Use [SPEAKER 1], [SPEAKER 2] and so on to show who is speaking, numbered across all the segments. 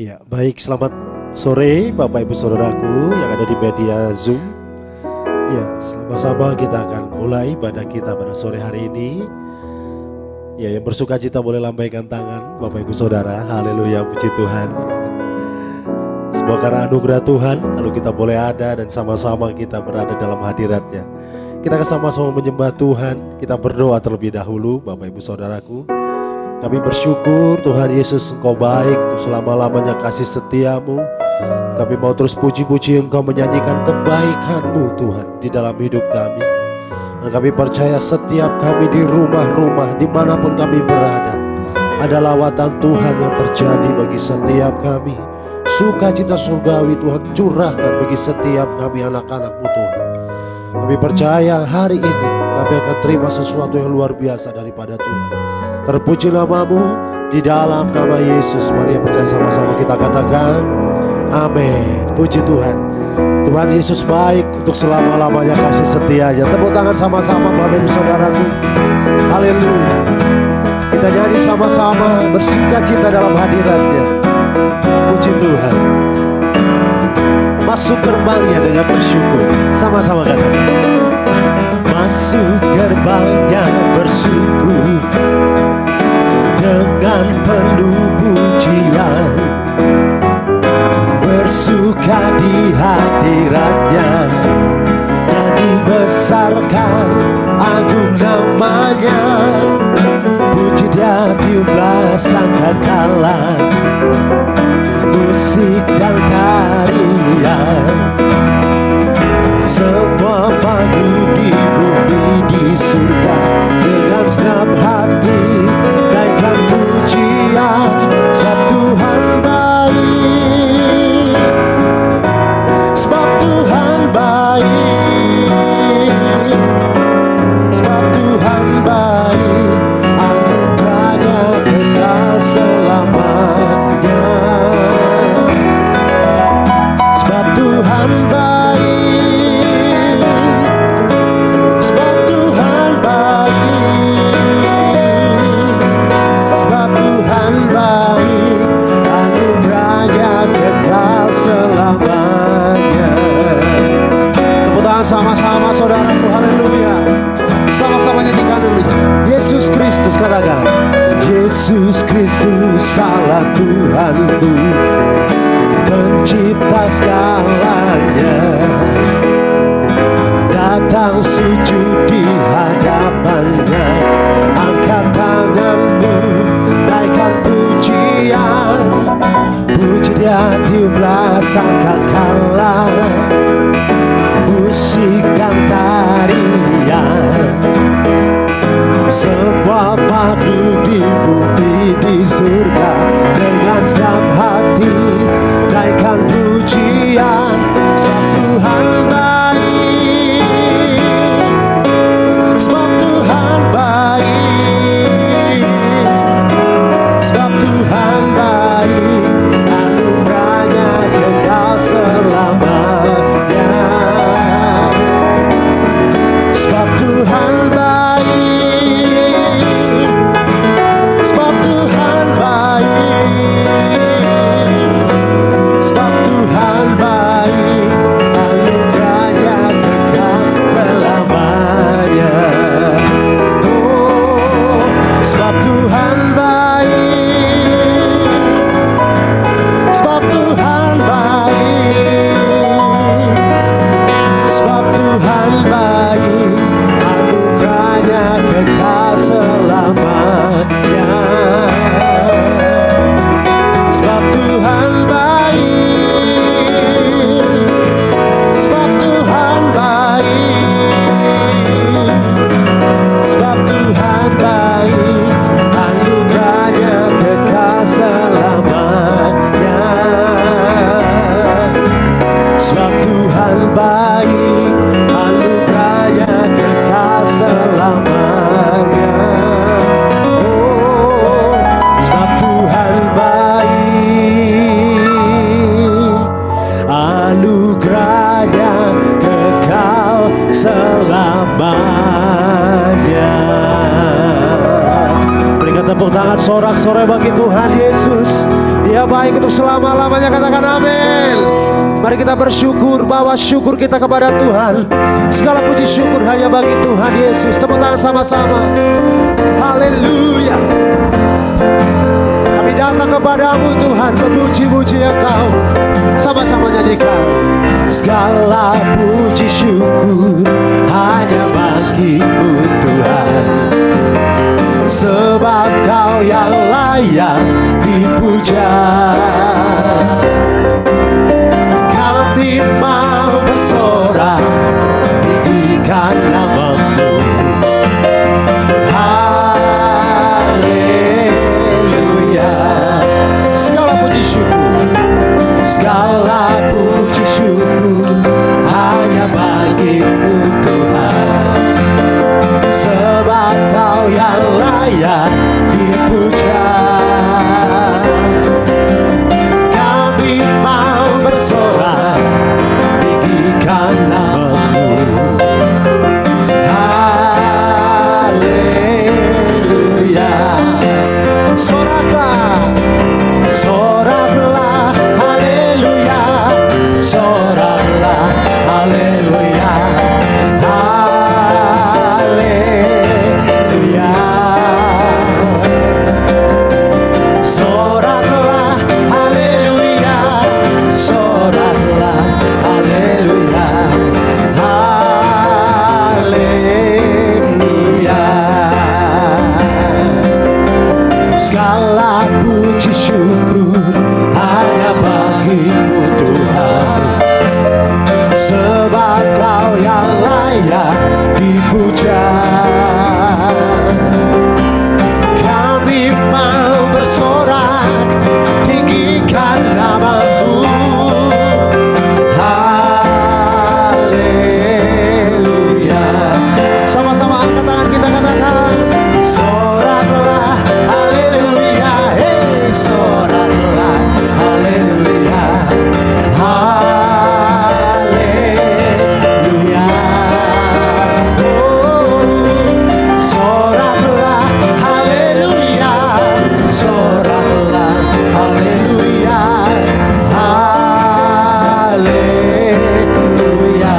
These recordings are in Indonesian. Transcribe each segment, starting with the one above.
[SPEAKER 1] Ya, baik, selamat sore Bapak Ibu Saudaraku yang ada di media Zoom. Ya, sama-sama kita akan mulai ibadah kita pada sore hari ini. Ya, yang bersuka cita boleh lambaikan tangan Bapak Ibu Saudara. Haleluya, puji Tuhan. Semoga karena anugerah Tuhan lalu kita boleh ada dan sama-sama kita berada dalam hadirat-Nya. Kita akan sama-sama menyembah Tuhan. Kita berdoa terlebih dahulu Bapak Ibu Saudaraku. Kami bersyukur Tuhan Yesus, Engkau baik untuk selama-lamanya kasih setiamu. Kami mau terus puji-puji Engkau, menyanyikan kebaikan-Mu Tuhan di dalam hidup kami. Dan kami percaya setiap kami di rumah-rumah dimanapun kami berada, ada lawatan Tuhan yang terjadi bagi setiap kami. Sukacita surgawi Tuhan curahkan bagi setiap kami anak-anak-Mu Tuhan. Kami percaya hari ini kami akan terima sesuatu yang luar biasa daripada Tuhan. Terpuji nama-Mu di dalam nama Yesus. Mari yang percaya sama-sama kita katakan amin. Puji Tuhan. Tuhan Yesus baik untuk selama-lamanya kasih setianya. Tepuk tangan sama-sama Bapak Ibu Saudaraku. Haleluya. Kita nyanyi sama-sama bersuka cita dalam hadirat-Nya. Puji Tuhan. Masuk gerbangnya dengan bersyukur. Sama-sama katakan. Masuk gerbangnya bersyukur dengan penuh pujian, bersuka di hadirat-Nya, nyanyi besarkan agung nama-Nya, puji Dia tiuplah sangkakala, musik dan tarian, semua makhluk di bumi di surga dengan senap hati naikkan pujian, sebab Tuhan baik, sebab Tuhan baik, sebab Tuhan baik, anugerahnya kekal selamanya, sebab Tuhan baik, sebab Tuhan baik, sebab Tuhan baik, anugerahnya kekal selamanya. Tepuk tangan sama-sama saudaraku, haleluya. Sama-sama nyanyikan dulu. Yesus Kristus, katakan Yesus Kristus Allah Tuhanku, pencipta segalanya, datang sujud di hadapan-Nya, angkat tanganmu, naikkan pujian, puji Dia tiuplah sangkakala, musik dan tarian, semua makhluk di bumi di surga dengan senang hati naikkan pujian, sebab Tuhan baik, sebab Tuhan baik, tepuk tangan sorak-sorai bagi Tuhan Yesus. Dia baik untuk selama-lamanya, katakan amin. Mari kita bersyukur, bawa syukur kita kepada Tuhan. Segala puji syukur hanya bagi Tuhan Yesus. Tepuk tangan sama-sama. Haleluya. Kami datang kepadamu Tuhan, memuji-muji Engkau. Sama-sama nyanyikan. Segala puji syukur hanya bagi-Mu Tuhan, sebab Kau yang layak dipuja. Kami mau bersorak, tinggikan nama-Mu. Haleluya. Segala puji syukur, segala puji syukur hanya bagi-Mu Tuhan, sebab Kau yang layak dipuja. Kami mau bersorak, tinggikan nama-Mu. Haleluya. Soraklah, soraklah, haleluya. Soraklah, haleluya. Haleluya. Soraklah, haleluya. Soraklah, haleluya. Haleluya. Segala puji syukur hanya bagi-Mu Tuhan, sebab Kau yang layak dipuja. Kami mau bersorak, tinggikan nama-Mu. Haleluya. Sama-sama angkat tangan kita, katakan soraklah, haleluya. Hey, soraklah, haleluya. Haleluya. Oh, soraklah, haleluya. Soraklah, haleluya. Haleluya.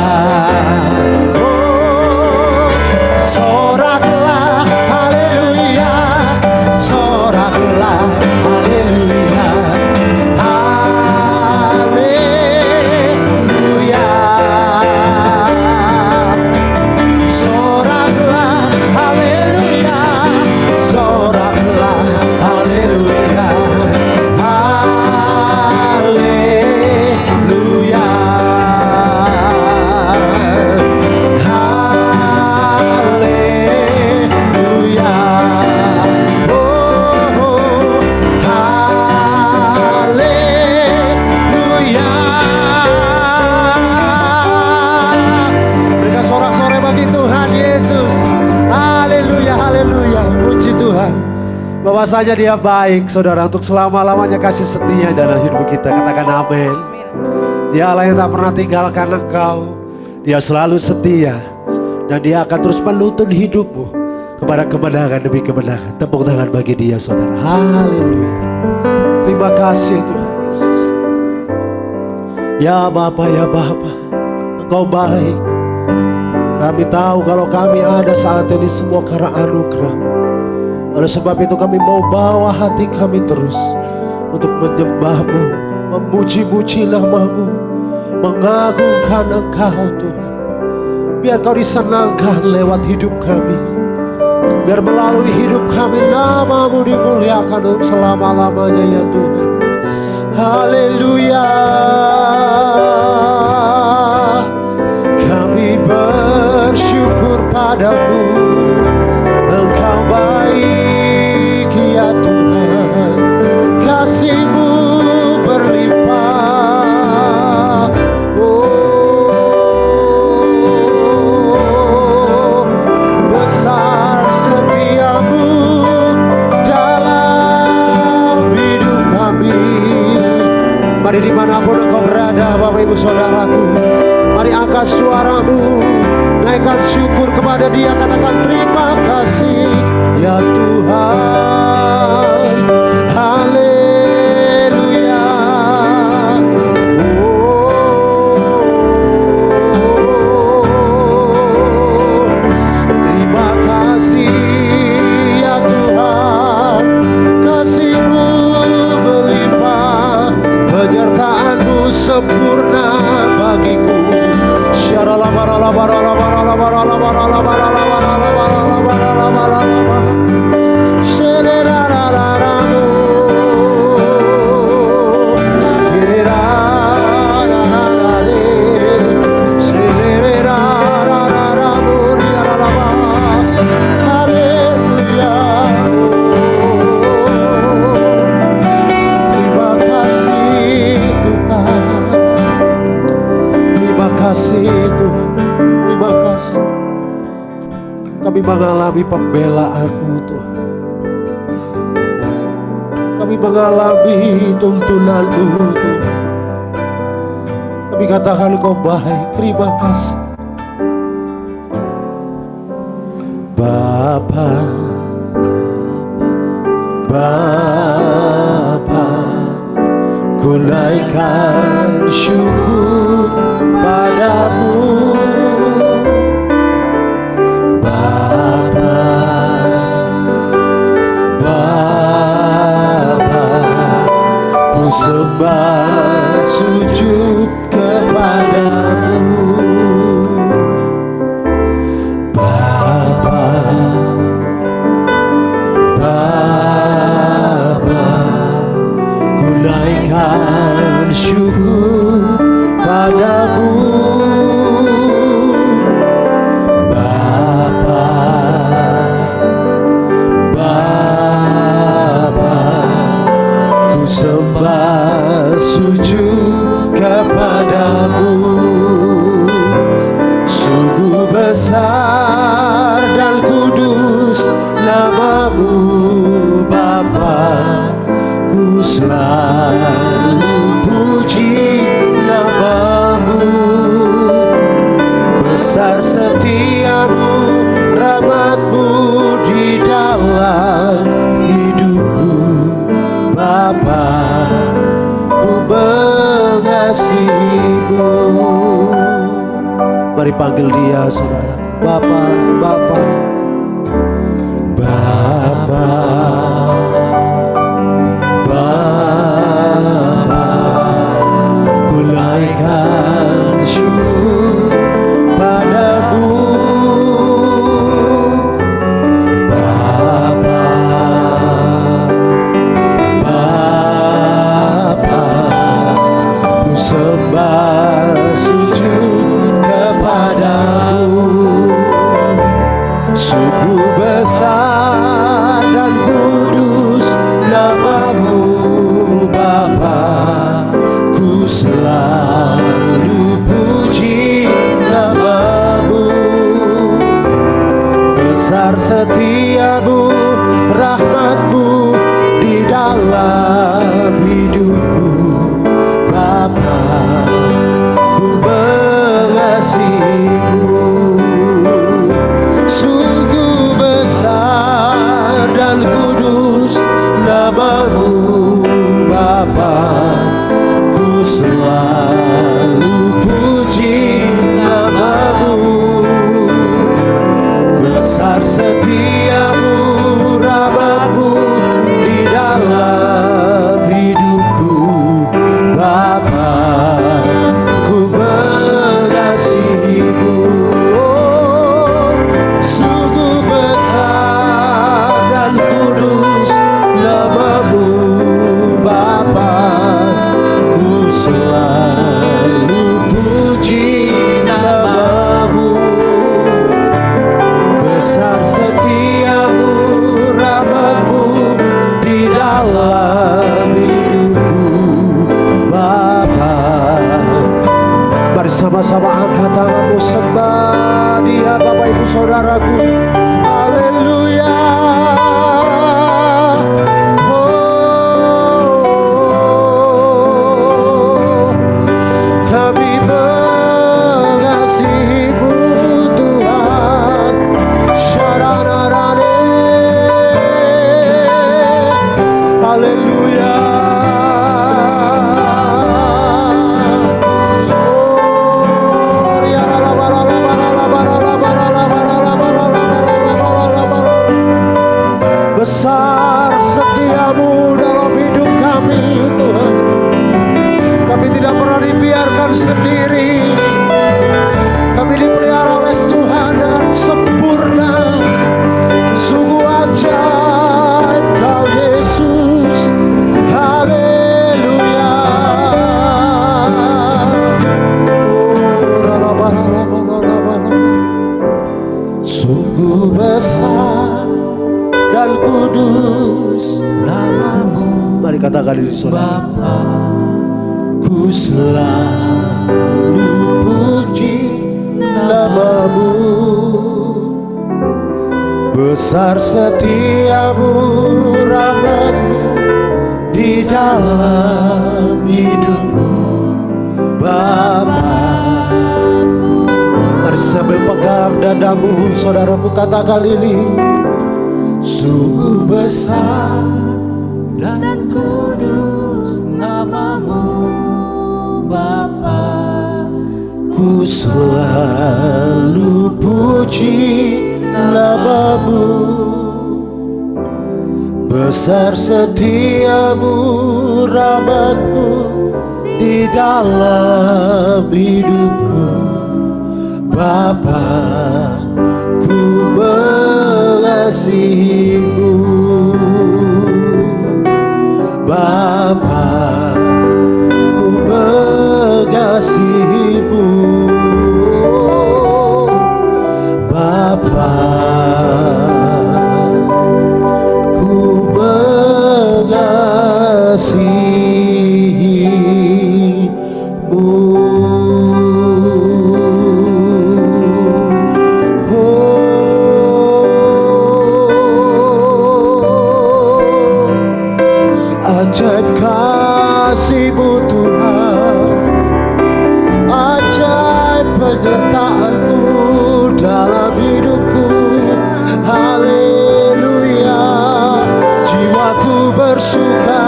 [SPEAKER 1] Oh, soraklah, haleluya. Soraklah, haleluya. Haleluya. Soraklah, haleluya. Soraklah, haleluya. Haleluya. Haleluya. Oh, haleluya. Berikan sorak-sorai bagi Tuhan Yesus. Haleluya, haleluya. Puji Tuhan. Bahwa saja Dia baik, saudara, untuk selama-lamanya kasih setia dalam hidup kita. Katakan amin. Dia Allah yang tak pernah tinggalkan engkau. Dia selalu setia, dan Dia akan terus menuntun hidupmu kepada kemenangan demi kemenangan. Tepuk tangan bagi Dia, saudara. Haleluya. Terima kasih Tuhan Yesus. Ya Bapa, ya Bapa, Engkau baik. Kami tahu kalau kami ada saat ini semua karena anugerah. Oleh sebab itu kami mau bawa hati kami terus untuk menyembah-Mu, memuji-muji nama-Mu, mengagungkan Engkau Tuhan. Biar Kau disenangkan lewat hidup kami. Biar melalui hidup kami nama-Mu dimuliakan untuk selama-lamanya ya Tuhan. Haleluya. Kami bersyukur padamu. Engkau baik ya Tuhan, kasih-Mu berlimpah. Oh, besar setia-Mu dalam hidup kami. Mari dimanapun engkau berada, Bapak Ibu Saudaraku, mari angkat suaramu, naikkan syukur kepada Dia, katakan terima kasih ya Tuhan. mengalami pembelaan-Mu Tuhan. Kami mengalami tuntunan-Mu Tuhan. Kami katakan Kau baik, terima kasih Bapa. Bapa, ku naikkan syukur padamu. Bapa, Bapa, ku sembah sujud kepadamu. Bapa, Bapa, ku naikkan syukur padamu. Bapa, Bapa, ku sembah sujud kepadamu. Sungguh besar dan kudus nama-Mu Bapa, ku selalu puji nama-Mu. Besar setia-Mu, rahmat-Mu di dalam hidupku Bapa, ku mengasihi-Mu. Mari panggil Dia saudara. Bapa, Bapa, Bapa, Bapa, ku naikkan syukur padamu. Bapa, Bapa, ku sembah sujud kepadamu. Sungguh besar dan kudus nama-Mu Bapa, ku selalu puji nama-Mu. Besar setia-Mu, rahmat-Mu di dalam hidupku Bapa, ku mengasihi-Mu. Sungguh besar dan kudus nama-Mu Bapa, ku selalu puji nama-Mu. Besar setia-Mu, rahmat-Mu di dalam hidupku Bapa, ku mengasihi-Mu. Sungguh besar dan kudus nama-Mu Bapa, ku selalu puji nama-Mu. Besar setia-Mu, rahmat-Mu di dalam hidupku Bapa. Mari sama-sama angkat tanganmu, sembah Dia Bapak Ibu Saudaraku. Haleluya. Oh, kami mengasihi-Mu Tuhan. Syaranarane. Haleluya. Besar setia-Mu dalam hidup kami Tuhan. Kami tidak pernah dibiarkan sendiri. Kami dipelihara oleh Tuhan dengan sempurna. Sungguh ajaib Kau Yesus. Haleluya. Sungguh besar dan kudus nama-Mu. Mari katakan diri saudara. Ku selalu puji nama-Mu. Besar setiamu, rahmat-Mu di dalam hidupku, Bapa. Mari sambil pegang dadamu, saudaramu katakan ini. Sungguh besar dan kudus nama-Mu, Bapa. Ku selalu puji nama-Mu. Besar setiamu, rahmat-Mu di dalam hidupku, Bapa. Ku mengasihi-Mu, Bapa. Ku mengasihi-Mu, Bapa. Ajaib kasih-Mu Tuhan, ajaib penyertaan-Mu dalam hidupku. Haleluya, jiwaku bersuka,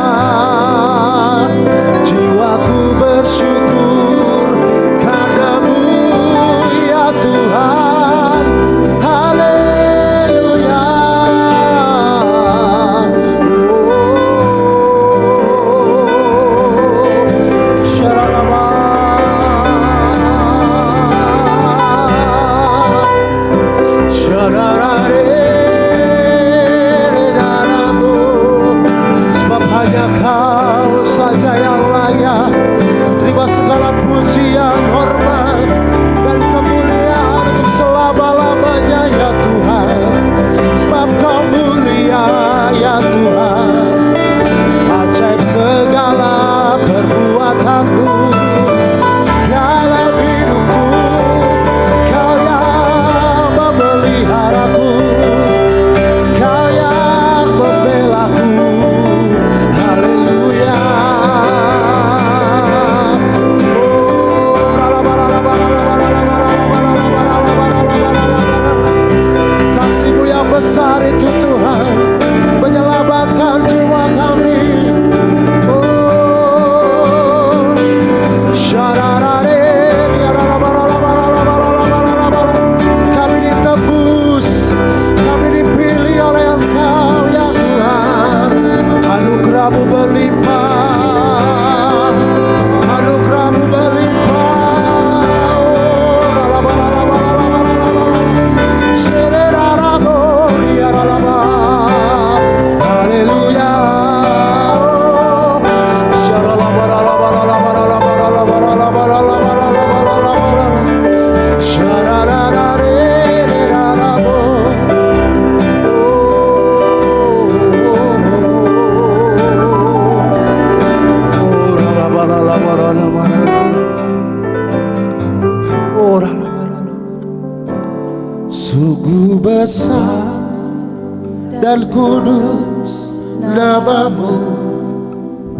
[SPEAKER 1] jiwaku bersyukur karena-Mu ya Tuhan. Haleluya. Sebab hanya Kau saja yang layak terima segala pujian, hormat, dan kemuliaan untuk selama-lamanya ya Tuhan. Sebab Kau mulia ya Tuhan. Ajaib segala perbuatan-Mu dalam hidupku. Kau yang memeliharaku, Kau yang membelaku. Haleluya. Kasih-Mu yang besar itu Tuhan menyelamatkan jiwa kami. Kami ditebus, kami dipilih oleh Engkau ya Tuhan. Anugerah-Mu berlimpah, anugerah-Mu berlimpah. Haleluya. Sungguh besar dan kudus nama-Mu,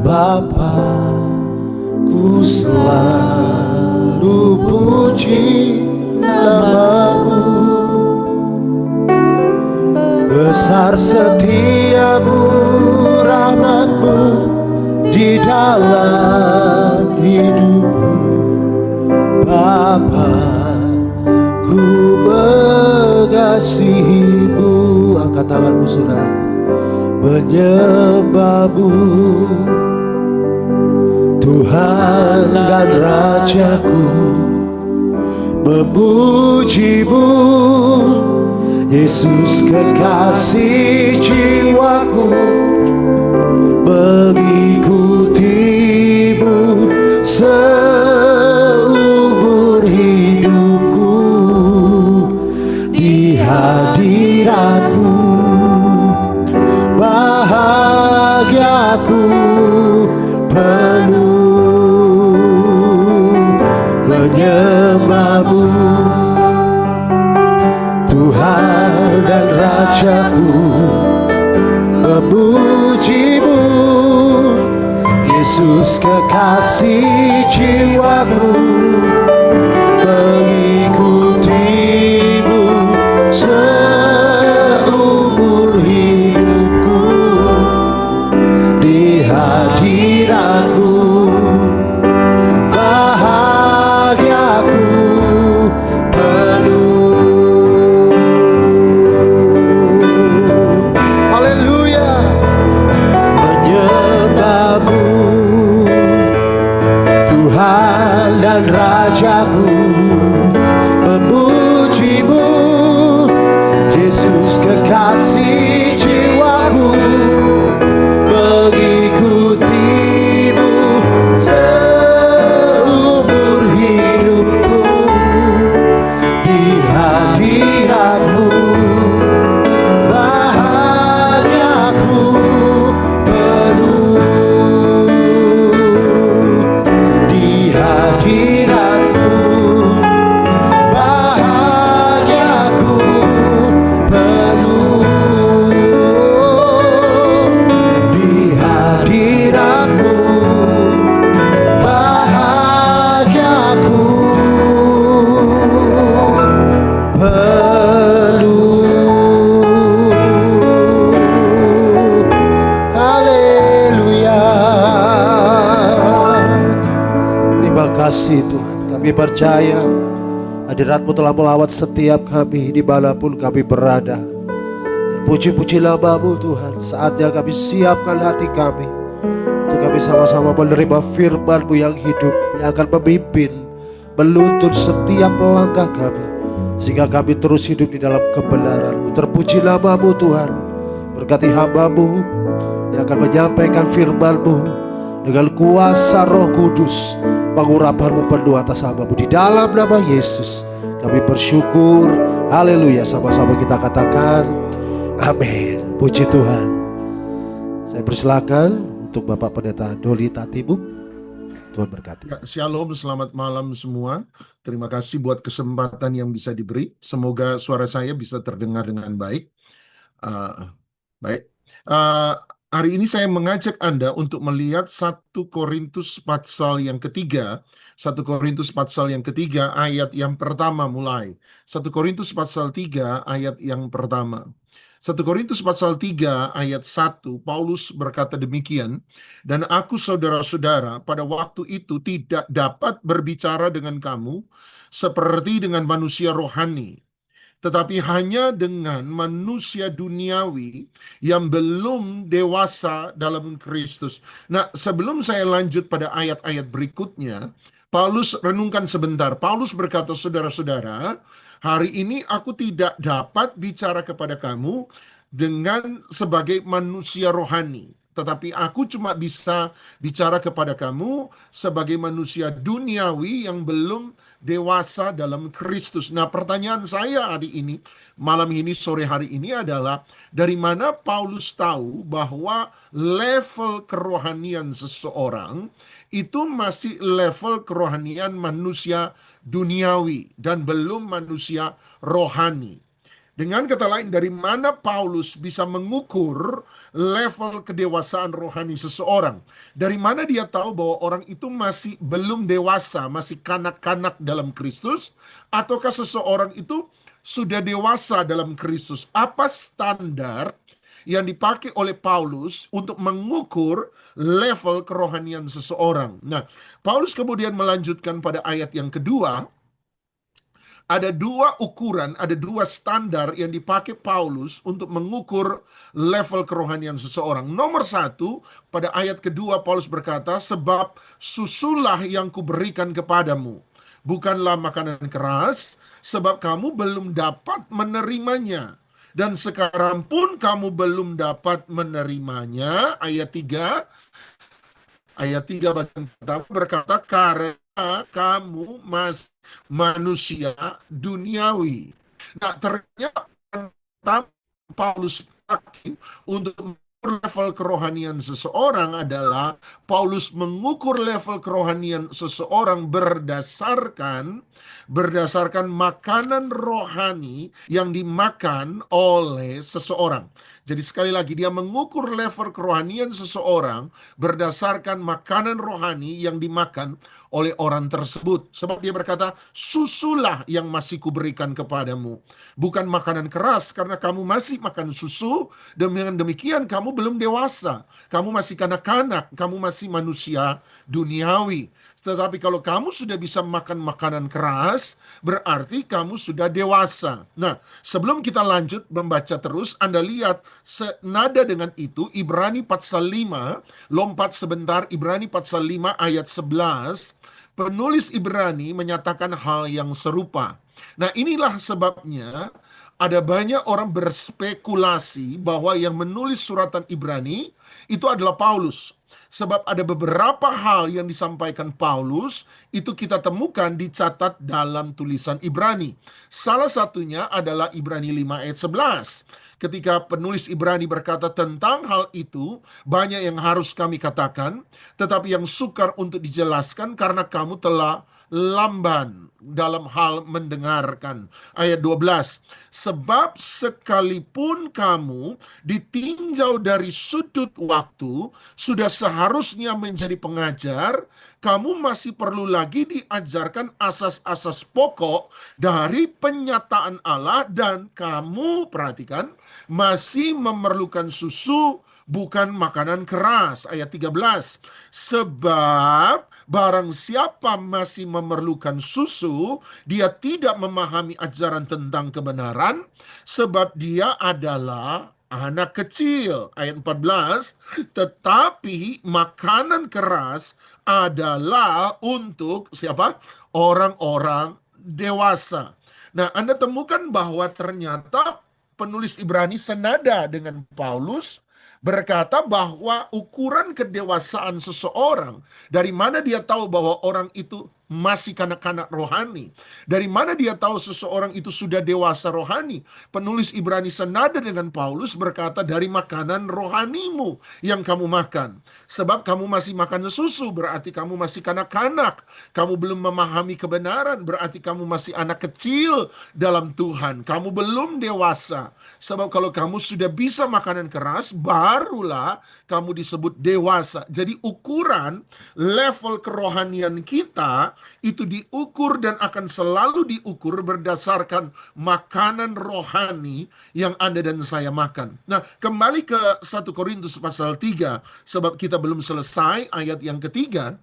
[SPEAKER 1] Bapa. Ku selalu puji nama-Mu. Besar setiamu, rahmat-Mu di dalam hidupku, Bapa. Ku mengasihi-Mu. Angkat tanganmu saudaraku. Menyembah-Mu Tuhan dan Rajaku, memuji-Mu Yesus kekasih jiwaku, mengikuti-Mu seumur hidupku. Di hadirat-Mu bahagiaku penuh. Menyembah-Mu Tuhan dan Raja rajaku, memujimu, Yesus kekasih jiwaku, mengikutimu seumur hidupku, di hadiratmu bahagiaku penuh. Haleluya, menyembahmu Tuhan dan Rajaku, memujimu Yesus kekasih jiwaku, mengikutimu seumur hidupku, di hadiratmu bahagiaku penuh, di hadiratmu bahagiaku penuh, di hadiratmu bahagiaku penuh. Haleluya. Terima kasih Tuhan, kami percaya hadirat-Mu telah melawat setiap kami dimanapun kami berada. Puji-puji nama-Mu Tuhan, saatnya kami siapkan hati kami untuk kami sama-sama menerima firman-Mu yang hidup, yang akan memimpin, menuntun setiap langkah kami, sehingga kami terus hidup di dalam kebenaran-Mu. Terpuji nama-Mu Tuhan, berkati hamba-Mu yang akan menyampaikan firman-Mu dengan kuasa Roh Kudus, pengurapan-Mu penuh atas hamba-Mu. Di dalam nama Yesus kami bersyukur. Haleluya, sama-sama kita katakan amin. Puji Tuhan. Saya persilakan untuk Bapak Pendeta Doli Tatibu. Tuhan berkati.
[SPEAKER 2] Shalom, selamat malam semua. Terima kasih buat kesempatan yang bisa diberi. Semoga suara saya bisa terdengar dengan baik. Baik. Hari ini saya mengajak Anda untuk melihat 1 Korintus pasal yang ketiga. 1 Korintus pasal yang ketiga ayat yang pertama mulai. 1 Korintus pasal 3 ayat yang pertama. 1 Korintus pasal 3 ayat 1, Paulus berkata demikian, dan aku saudara-saudara pada waktu itu tidak dapat berbicara dengan kamu seperti dengan manusia rohani, tetapi hanya dengan manusia duniawi yang belum dewasa dalam Kristus. Nah, sebelum saya lanjut pada ayat-ayat berikutnya, Paulus renungkan sebentar. Paulus berkata, saudara-saudara, hari ini aku tidak dapat bicara kepada kamu dengan sebagai manusia rohani, tetapi aku cuma bisa bicara kepada kamu sebagai manusia duniawi yang belum dewasa dalam Kristus. Nah, pertanyaan saya hari ini, malam ini, sore hari ini adalah, dari mana Paulus tahu bahwa level kerohanian seseorang itu masih level kerohanian manusia duniawi dan belum manusia rohani? Dengan kata lain, dari mana Paulus bisa mengukur level kedewasaan rohani seseorang? Dari mana dia tahu bahwa orang itu masih belum dewasa, masih kanak-kanak dalam Kristus, ataukah seseorang itu sudah dewasa dalam Kristus? Apa standar yang dipakai oleh Paulus untuk mengukur level kerohanian seseorang? Nah, Paulus kemudian melanjutkan pada ayat yang kedua. Ada dua ukuran, ada dua standar yang dipakai Paulus untuk mengukur level kerohanian seseorang. Nomor satu, pada ayat kedua Paulus berkata, sebab susulah yang kuberikan kepadamu bukanlah makanan keras, sebab kamu belum dapat menerimanya. Dan sekarang pun kamu belum dapat menerimanya. Ayat 3 bagian pertama berkata, karena kamu manusia duniawi. Nah, ternyata Paulus pakai untuk level kerohanian seseorang adalah Paulus mengukur level kerohanian seseorang berdasarkan makanan rohani yang dimakan oleh seseorang. Jadi sekali lagi, dia mengukur level kerohanian seseorang berdasarkan makanan rohani yang dimakan oleh orang tersebut. Sebab dia berkata, susulah yang masih kuberikan kepadamu, bukan makanan keras, karena kamu masih makan susu. Dengan demikian kamu belum dewasa, kamu masih kanak-kanak, kamu masih manusia duniawi. Tetapi kalau kamu sudah bisa makan makanan keras, berarti kamu sudah dewasa. Nah, sebelum kita lanjut membaca terus, Anda lihat senada dengan itu Ibrani pasal 5, lompat sebentar, Ibrani pasal 5 ayat 11, penulis Ibrani menyatakan hal yang serupa. Nah, inilah sebabnya ada banyak orang berspekulasi bahwa yang menulis suratan Ibrani itu adalah Paulus. Sebab ada beberapa hal yang disampaikan Paulus itu kita temukan dicatat dalam tulisan Ibrani. Salah satunya adalah Ibrani 5 ayat 11. Ketika penulis Ibrani berkata tentang hal itu, banyak yang harus kami katakan, tetapi yang sukar untuk dijelaskan karena kamu telah lamban dalam hal mendengarkan. Ayat 12, sebab sekalipun kamu ditinjau dari sudut waktu, sudah seharusnya menjadi pengajar, kamu masih perlu lagi diajarkan asas-asas pokok dari penyataan Allah, dan kamu, perhatikan, masih memerlukan susu, bukan makanan keras. Ayat 13, sebab barang siapa masih memerlukan susu, dia tidak memahami ajaran tentang kebenaran, sebab dia adalah anak kecil. Ayat 14, tetapi makanan keras adalah untuk siapa? Orang-orang dewasa. Nah, Anda temukan bahwa ternyata penulis Ibrani senada dengan Paulus berkata bahwa ukuran kedewasaan seseorang, dari mana dia tahu bahwa orang itu masih kanak-kanak rohani? Dari mana dia tahu seseorang itu sudah dewasa rohani? Penulis Ibrani senada dengan Paulus berkata, dari makanan rohanimu yang kamu makan. Sebab kamu masih makan susu, berarti kamu masih kanak-kanak. Kamu belum memahami kebenaran, berarti kamu masih anak kecil dalam Tuhan. Kamu belum dewasa. Sebab kalau kamu sudah bisa makanan keras, barulah kamu disebut dewasa. Jadi ukuran level kerohanian kita itu diukur dan akan selalu diukur berdasarkan makanan rohani yang Anda dan saya makan. Nah, kembali ke 1 Korintus pasal 3, sebab kita belum selesai ayat yang ketiga.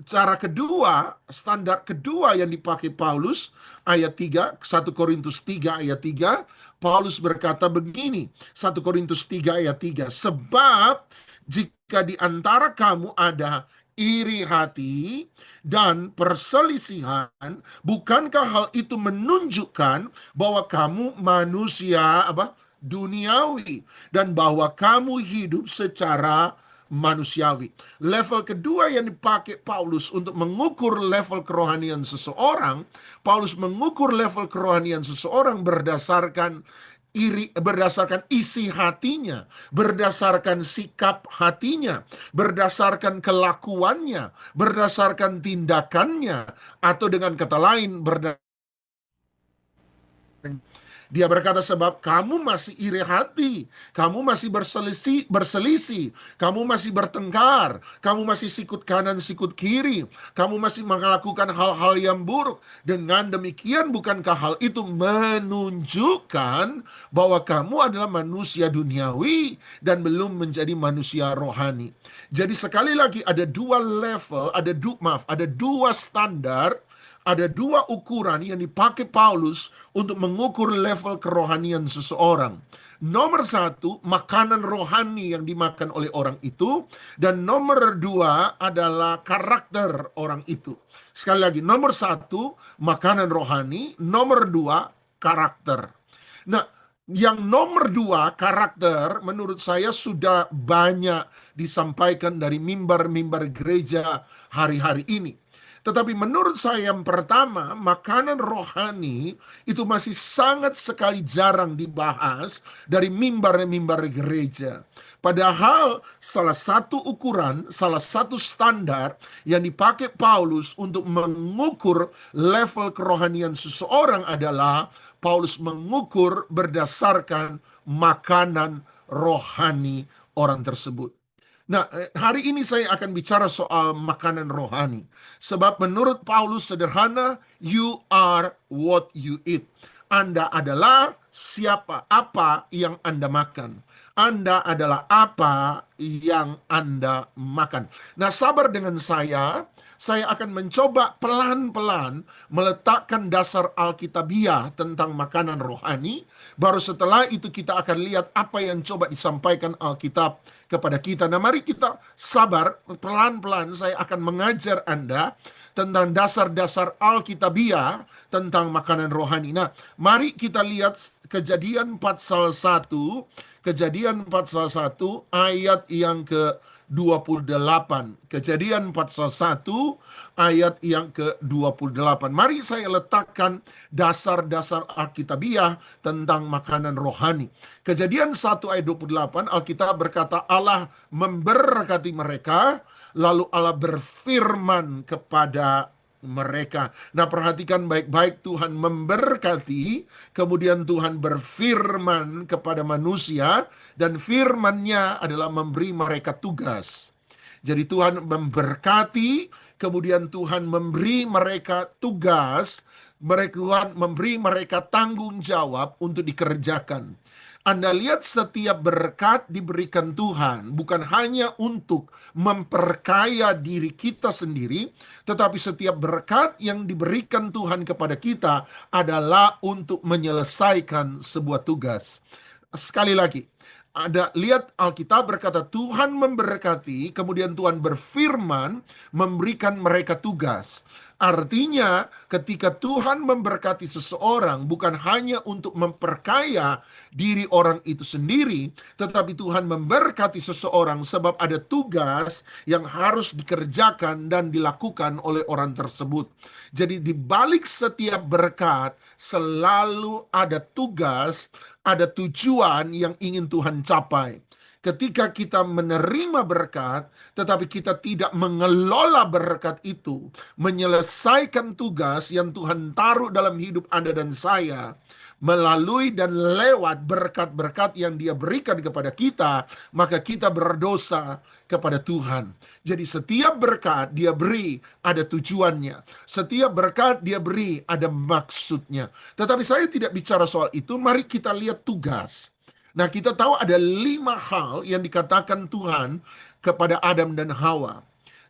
[SPEAKER 2] Cara kedua, standar kedua yang dipakai Paulus, ayat 3, 1 Korintus 3 ayat 3, Paulus berkata begini, 1 Korintus 3 ayat 3, sebab jika di antara kamu ada iri hati dan perselisihan, bukankah hal itu menunjukkan bahwa kamu manusia duniawi dan bahwa kamu hidup secara manusiawi. Level kedua yang dipakai Paulus untuk mengukur level kerohanian seseorang, Paulus mengukur level kerohanian seseorang berdasarkan isi hatinya, berdasarkan sikap hatinya, berdasarkan kelakuannya, berdasarkan tindakannya, atau dengan kata lain dia berkata, sebab kamu masih iri hati, kamu masih berselisih, kamu masih bertengkar, kamu masih sikut kanan sikut kiri, kamu masih melakukan hal-hal yang buruk. Dengan demikian, bukankah hal itu menunjukkan bahwa kamu adalah manusia duniawi dan belum menjadi manusia rohani? Jadi sekali lagi ada dua level, ada dua standar, ada dua ukuran yang dipakai Paulus untuk mengukur level kerohanian seseorang. Nomor satu, makanan rohani yang dimakan oleh orang itu. Dan nomor dua adalah karakter orang itu. Sekali lagi, nomor satu, makanan rohani. Nomor dua, karakter. Nah, yang nomor dua, karakter, menurut saya sudah banyak disampaikan dari mimbar-mimbar gereja hari-hari ini. Tetapi menurut saya yang pertama, makanan rohani itu masih sangat sekali jarang dibahas dari mimbar-mimbar gereja. Padahal salah satu ukuran, salah satu standar yang dipakai Paulus untuk mengukur level kerohanian seseorang adalah Paulus mengukur berdasarkan makanan rohani orang tersebut. Nah, hari ini saya akan bicara soal makanan rohani. Sebab menurut Paulus sederhana, you are what you eat. Anda adalah siapa, apa yang Anda makan. Anda adalah apa yang Anda makan. Nah, sabar dengan saya akan mencoba pelan-pelan meletakkan dasar Alkitabiah tentang makanan rohani. Baru setelah itu kita akan lihat apa yang coba disampaikan Alkitab kepada kita. Nah, mari kita sabar, pelan-pelan saya akan mengajar Anda tentang dasar-dasar Alkitabiah tentang makanan rohani. Nah, mari kita lihat Kejadian pasal 1, Kejadian pasal 1 ayat yang ke-28. Kejadian pasal 1 ayat yang ke-28. Mari saya letakkan dasar-dasar Alkitabiah tentang makanan rohani. Kejadian 1 ayat 28, Alkitab berkata Allah memberkati mereka, lalu Allah berfirman kepada mereka. Nah, perhatikan baik-baik, Tuhan memberkati, kemudian Tuhan berfirman kepada manusia, dan firman-Nya adalah memberi mereka tugas. Jadi Tuhan memberkati, kemudian Tuhan memberi mereka tugas, Tuhan memberi mereka tanggung jawab untuk dikerjakan. Anda lihat setiap berkat diberikan Tuhan bukan hanya untuk memperkaya diri kita sendiri, tetapi setiap berkat yang diberikan Tuhan kepada kita adalah untuk menyelesaikan sebuah tugas. Sekali lagi, lihat Alkitab berkata Tuhan memberkati, kemudian Tuhan berfirman memberikan mereka tugas. Artinya ketika Tuhan memberkati seseorang bukan hanya untuk memperkaya diri orang itu sendiri, tetapi Tuhan memberkati seseorang sebab ada tugas yang harus dikerjakan dan dilakukan oleh orang tersebut. Jadi di balik setiap berkat selalu ada tugas, ada tujuan yang ingin Tuhan capai. Ketika kita menerima berkat, tetapi kita tidak mengelola berkat itu, menyelesaikan tugas yang Tuhan taruh dalam hidup Anda dan saya, melalui dan lewat berkat-berkat yang Dia berikan kepada kita, maka kita berdosa kepada Tuhan. Jadi setiap berkat Dia beri ada tujuannya. Setiap berkat Dia beri ada maksudnya. Tetapi saya tidak bicara soal itu, mari kita lihat tugas. Nah, kita tahu ada 5 hal yang dikatakan Tuhan kepada Adam dan Hawa.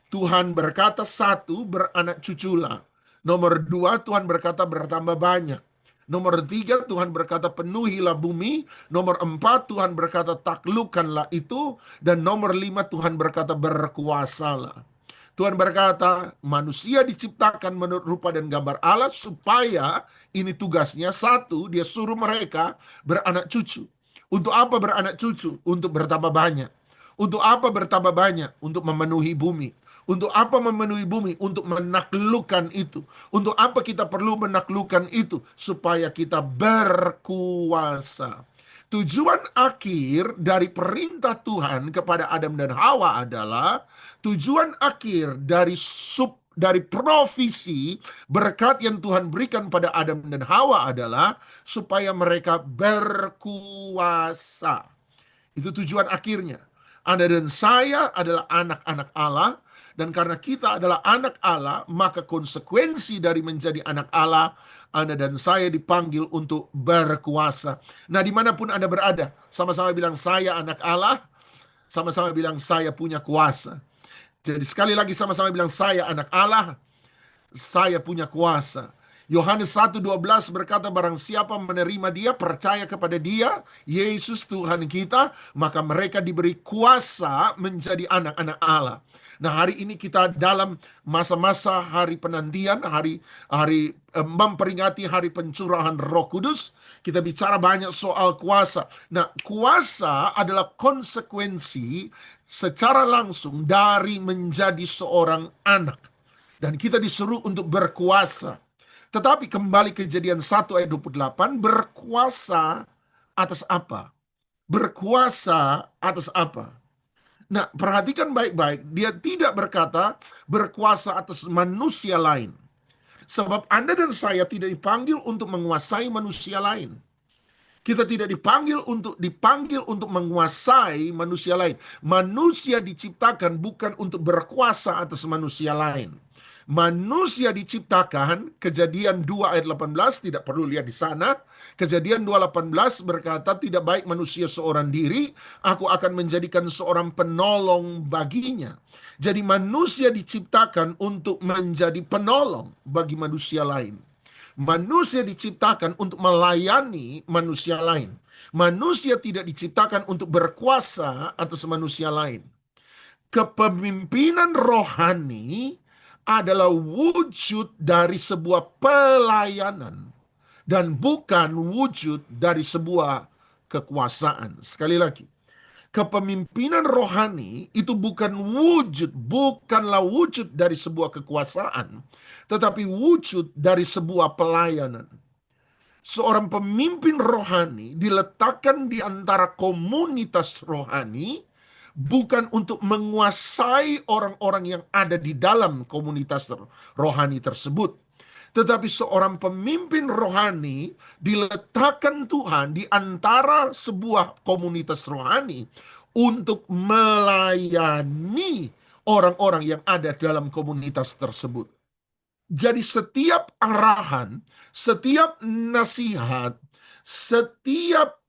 [SPEAKER 2] Tuhan berkata, 1, beranak cuculah. Nomor 2, Tuhan berkata bertambah banyak. Nomor 3, Tuhan berkata penuhilah bumi. Nomor 4, Tuhan berkata taklukkanlah itu. Dan nomor 5, Tuhan berkata berkuasalah. Tuhan berkata manusia diciptakan menurut rupa dan gambar Allah, supaya ini tugasnya. 1, Dia suruh mereka beranak cucu. Untuk apa beranak cucu? Untuk bertambah banyak. Untuk apa bertambah banyak? Untuk memenuhi bumi. Untuk apa memenuhi bumi? Untuk menaklukkan itu. Untuk apa kita perlu menaklukkan itu? Supaya kita berkuasa. Tujuan akhir dari perintah Tuhan kepada Adam dan Hawa adalah tujuan akhir dari provisi berkat yang Tuhan berikan pada Adam dan Hawa adalah supaya mereka berkuasa. Itu tujuan akhirnya. Anda dan saya adalah anak-anak Allah, dan karena kita adalah anak Allah, maka konsekuensi dari menjadi anak Allah, Anda dan saya dipanggil untuk berkuasa. Nah, dimanapun Anda berada, sama-sama bilang saya anak Allah, sama-sama bilang saya punya kuasa. Jadi sekali lagi sama-sama bilang saya anak Allah, saya punya kuasa. Yohanes 1:12 berkata barang siapa menerima Dia, percaya kepada Dia, Yesus Tuhan kita, maka mereka diberi kuasa menjadi anak-anak Allah. Nah, hari ini kita dalam masa-masa hari penantian, hari memperingati hari pencurahan Roh Kudus. Kita bicara banyak soal kuasa. Nah, kuasa adalah konsekuensi secara langsung dari menjadi seorang anak. Dan kita disuruh untuk berkuasa. Tetapi kembali Kejadian 1 ayat 28, berkuasa atas apa? Berkuasa atas apa? Nah, perhatikan baik-baik. Dia tidak berkata berkuasa atas manusia lain. Sebab Anda dan saya tidak dipanggil untuk menguasai manusia lain. Kita tidak dipanggil untuk menguasai manusia lain. Manusia diciptakan bukan untuk berkuasa atas manusia lain. Manusia diciptakan, Kejadian 2 ayat 18, tidak perlu lihat di sana. Kejadian 2:18 berkata, tidak baik manusia seorang diri, aku akan menjadikan seorang penolong baginya. Jadi manusia diciptakan untuk menjadi penolong bagi manusia lain. Manusia diciptakan untuk melayani manusia lain. Manusia tidak diciptakan untuk berkuasa atas manusia lain. Kepemimpinan rohani adalah wujud dari sebuah pelayanan dan bukan wujud dari sebuah kekuasaan. Sekali lagi, kepemimpinan rohani itu bukanlah wujud dari sebuah kekuasaan, tetapi wujud dari sebuah pelayanan. Seorang pemimpin rohani diletakkan di antara komunitas rohani bukan untuk menguasai orang-orang yang ada di dalam komunitas rohani tersebut. Tetapi seorang pemimpin rohani diletakkan Tuhan di antara sebuah komunitas rohani untuk melayani orang-orang yang ada dalam komunitas tersebut. Jadi setiap arahan, setiap nasihat, setiap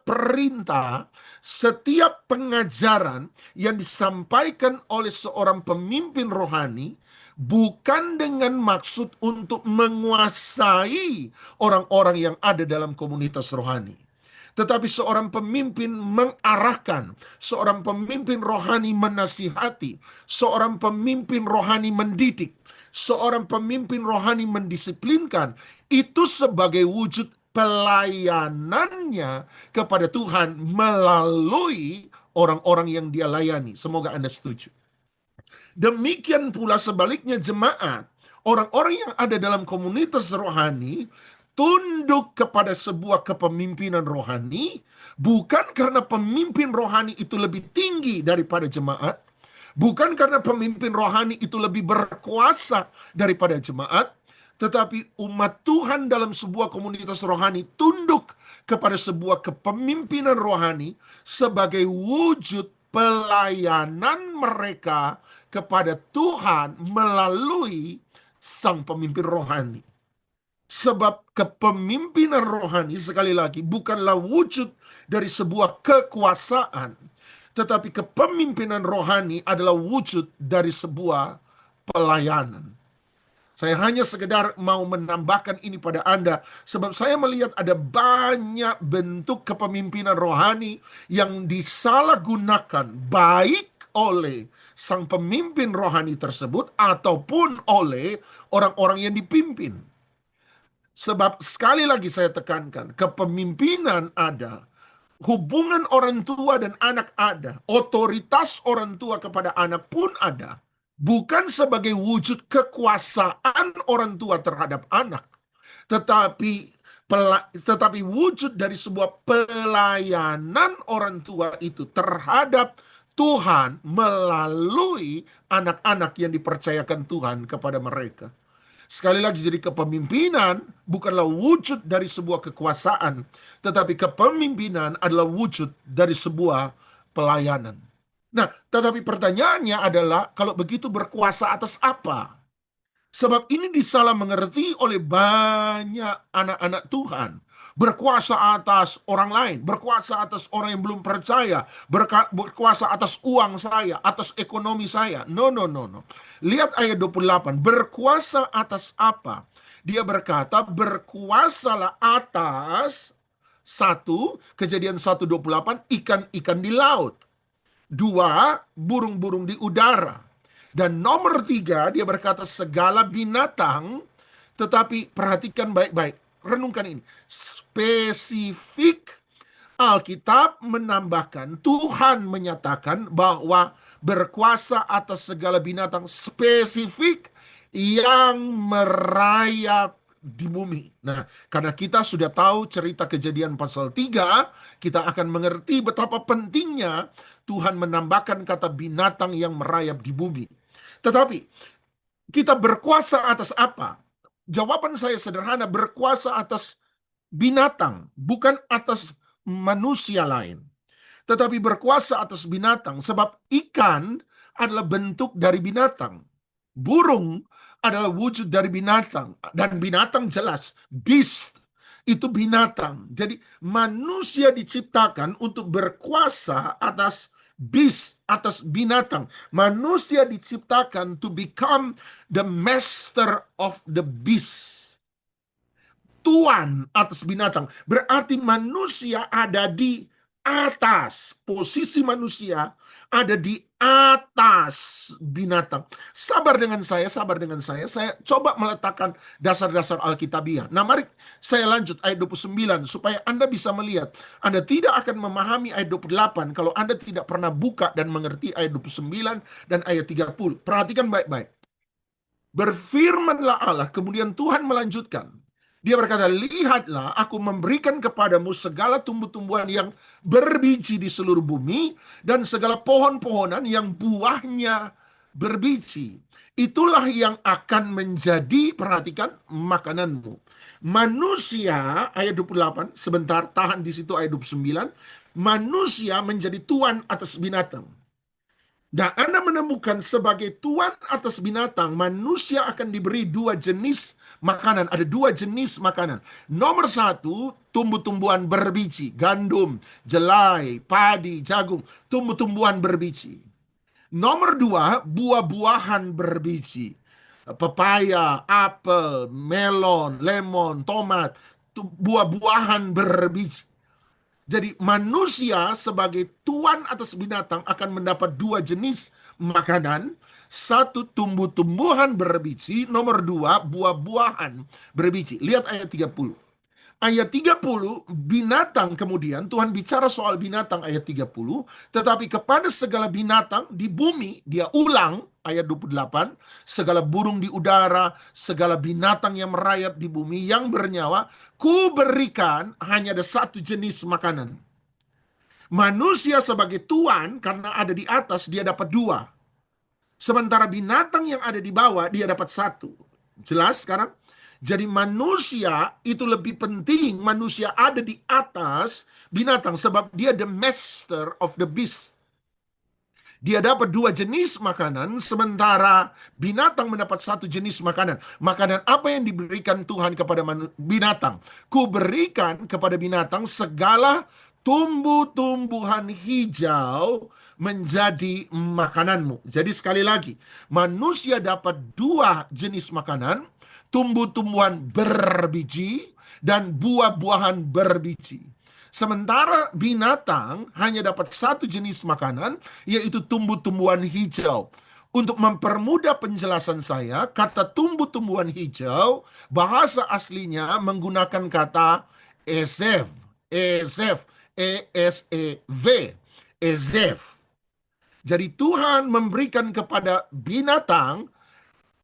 [SPEAKER 2] perintah, setiap pengajaran yang disampaikan oleh seorang pemimpin rohani bukan dengan maksud untuk menguasai orang-orang yang ada dalam komunitas rohani. Tetapi seorang pemimpin mengarahkan, seorang pemimpin rohani menasihati, seorang pemimpin rohani mendidik, seorang pemimpin rohani mendisiplinkan, itu sebagai wujud pelayanannya kepada Tuhan melalui orang-orang yang dia layani. Semoga Anda setuju. Demikian pula sebaliknya jemaat, orang-orang yang ada dalam komunitas rohani tunduk kepada sebuah kepemimpinan rohani, bukan karena pemimpin rohani itu lebih tinggi daripada jemaat, bukan karena pemimpin rohani itu lebih berkuasa daripada jemaat, tetapi umat Tuhan dalam sebuah komunitas rohani tunduk kepada sebuah kepemimpinan rohani sebagai wujud pelayanan mereka kepada Tuhan melalui sang pemimpin rohani. Sebab kepemimpinan rohani, sekali lagi, bukanlah wujud dari sebuah kekuasaan, tetapi kepemimpinan rohani adalah wujud dari sebuah pelayanan. Saya hanya sekedar mau menambahkan ini pada Anda, sebab saya melihat ada banyak bentuk kepemimpinan rohani yang disalahgunakan, baik oleh sang pemimpin rohani tersebut ataupun oleh orang-orang yang dipimpin. Sebab sekali lagi saya tekankan, kepemimpinan ada, hubungan orang tua dan anak ada, otoritas orang tua kepada anak pun ada. Bukan sebagai wujud kekuasaan orang tua terhadap anak, tetapi wujud dari sebuah pelayanan orang tua itu terhadap Tuhan melalui anak-anak yang dipercayakan Tuhan kepada mereka. Sekali lagi, jadi kepemimpinan bukanlah wujud dari sebuah kekuasaan, tetapi kepemimpinan adalah wujud dari sebuah pelayanan. Nah, tetapi pertanyaannya adalah, kalau begitu berkuasa atas apa? Sebab ini disalah mengerti oleh banyak anak-anak Tuhan. Berkuasa atas orang lain, berkuasa atas orang yang belum percaya, berkuasa atas uang saya, atas ekonomi saya. No. Lihat ayat 28, berkuasa atas apa? Dia berkata, berkuasalah atas, satu, Kejadian 1:28, ikan-ikan di laut. Dua, burung-burung di udara. Dan nomor 3, dia berkata segala binatang. Tetapi perhatikan baik-baik, renungkan ini, spesifik Alkitab menambahkan, Tuhan menyatakan bahwa berkuasa atas segala binatang spesifik yang merayap di bumi. Nah, karena kita sudah tahu cerita Kejadian pasal 3, kita akan mengerti betapa pentingnya Tuhan menambahkan kata binatang yang merayap di bumi. Tetapi, kita berkuasa atas apa? Jawaban saya sederhana, berkuasa atas binatang, bukan atas manusia lain, tetapi berkuasa atas binatang, sebab ikan adalah bentuk dari binatang, burung adalah wujud dari binatang, dan binatang jelas, beast itu binatang. Jadi manusia diciptakan untuk berkuasa atas beast, atas binatang. Manusia diciptakan to become the master of the beast, tuan atas binatang. Berarti manusia ada di atas. Posisi manusia ada di atas binatang. Sabar dengan saya, sabar dengan saya. Saya coba meletakkan dasar-dasar Alkitabiah. Nah, mari saya lanjut ayat 29 supaya Anda bisa melihat. Anda tidak akan memahami ayat 28 kalau Anda tidak pernah buka dan mengerti ayat 29 dan ayat 30. Perhatikan baik-baik. Berfirmanlah Allah, kemudian Tuhan melanjutkan. Dia berkata, lihatlah aku memberikan kepadamu segala tumbuh-tumbuhan yang berbiji di seluruh bumi dan segala pohon-pohonan yang buahnya berbiji. Itulah yang akan menjadi, perhatikan, makananmu. Manusia, ayat 28, sebentar, tahan di situ ayat 29. Manusia menjadi tuan atas binatang. Dan Anda menemukan sebagai tuan atas binatang, manusia akan diberi dua jenis makanan. Ada dua jenis makanan. Nomor satu, tumbuh-tumbuhan berbiji. Gandum, jelai, padi, jagung. Tumbuh-tumbuhan berbiji. Nomor dua, buah-buahan berbiji. Pepaya, apel, melon, lemon, tomat. Buah-buahan berbiji. Jadi manusia sebagai tuan atas binatang akan mendapat dua jenis makanan. Satu, tumbuh-tumbuhan berbiji. Nomor dua, buah-buahan berbiji. Lihat ayat 30. Ayat 30, binatang kemudian, Tuhan bicara soal binatang ayat 30, tetapi kepada segala binatang di bumi, dia ulang ayat 28, segala burung di udara, segala binatang yang merayap di bumi, yang bernyawa, ku berikan hanya ada satu jenis makanan. Manusia sebagai tuan, karena ada di atas, dia dapat dua. Sementara binatang yang ada di bawah, dia dapat satu. Jelas sekarang? Jadi manusia itu lebih penting, manusia ada di atas binatang sebab dia the master of the beast. Dia dapat dua jenis makanan, sementara binatang mendapat satu jenis makanan. Makanan apa yang diberikan Tuhan kepada binatang? Ku berikan kepada binatang segala tumbuh-tumbuhan hijau menjadi makananmu. Jadi sekali lagi, manusia dapat dua jenis makanan, tumbuh-tumbuhan berbiji dan buah-buahan berbiji. Sementara binatang hanya dapat satu jenis makanan, yaitu tumbuh-tumbuhan hijau. Untuk mempermudah penjelasan saya, kata tumbuh-tumbuhan hijau, bahasa aslinya menggunakan kata ezef. Ezef. E-S-E-V. Ezef. Jadi Tuhan memberikan kepada binatang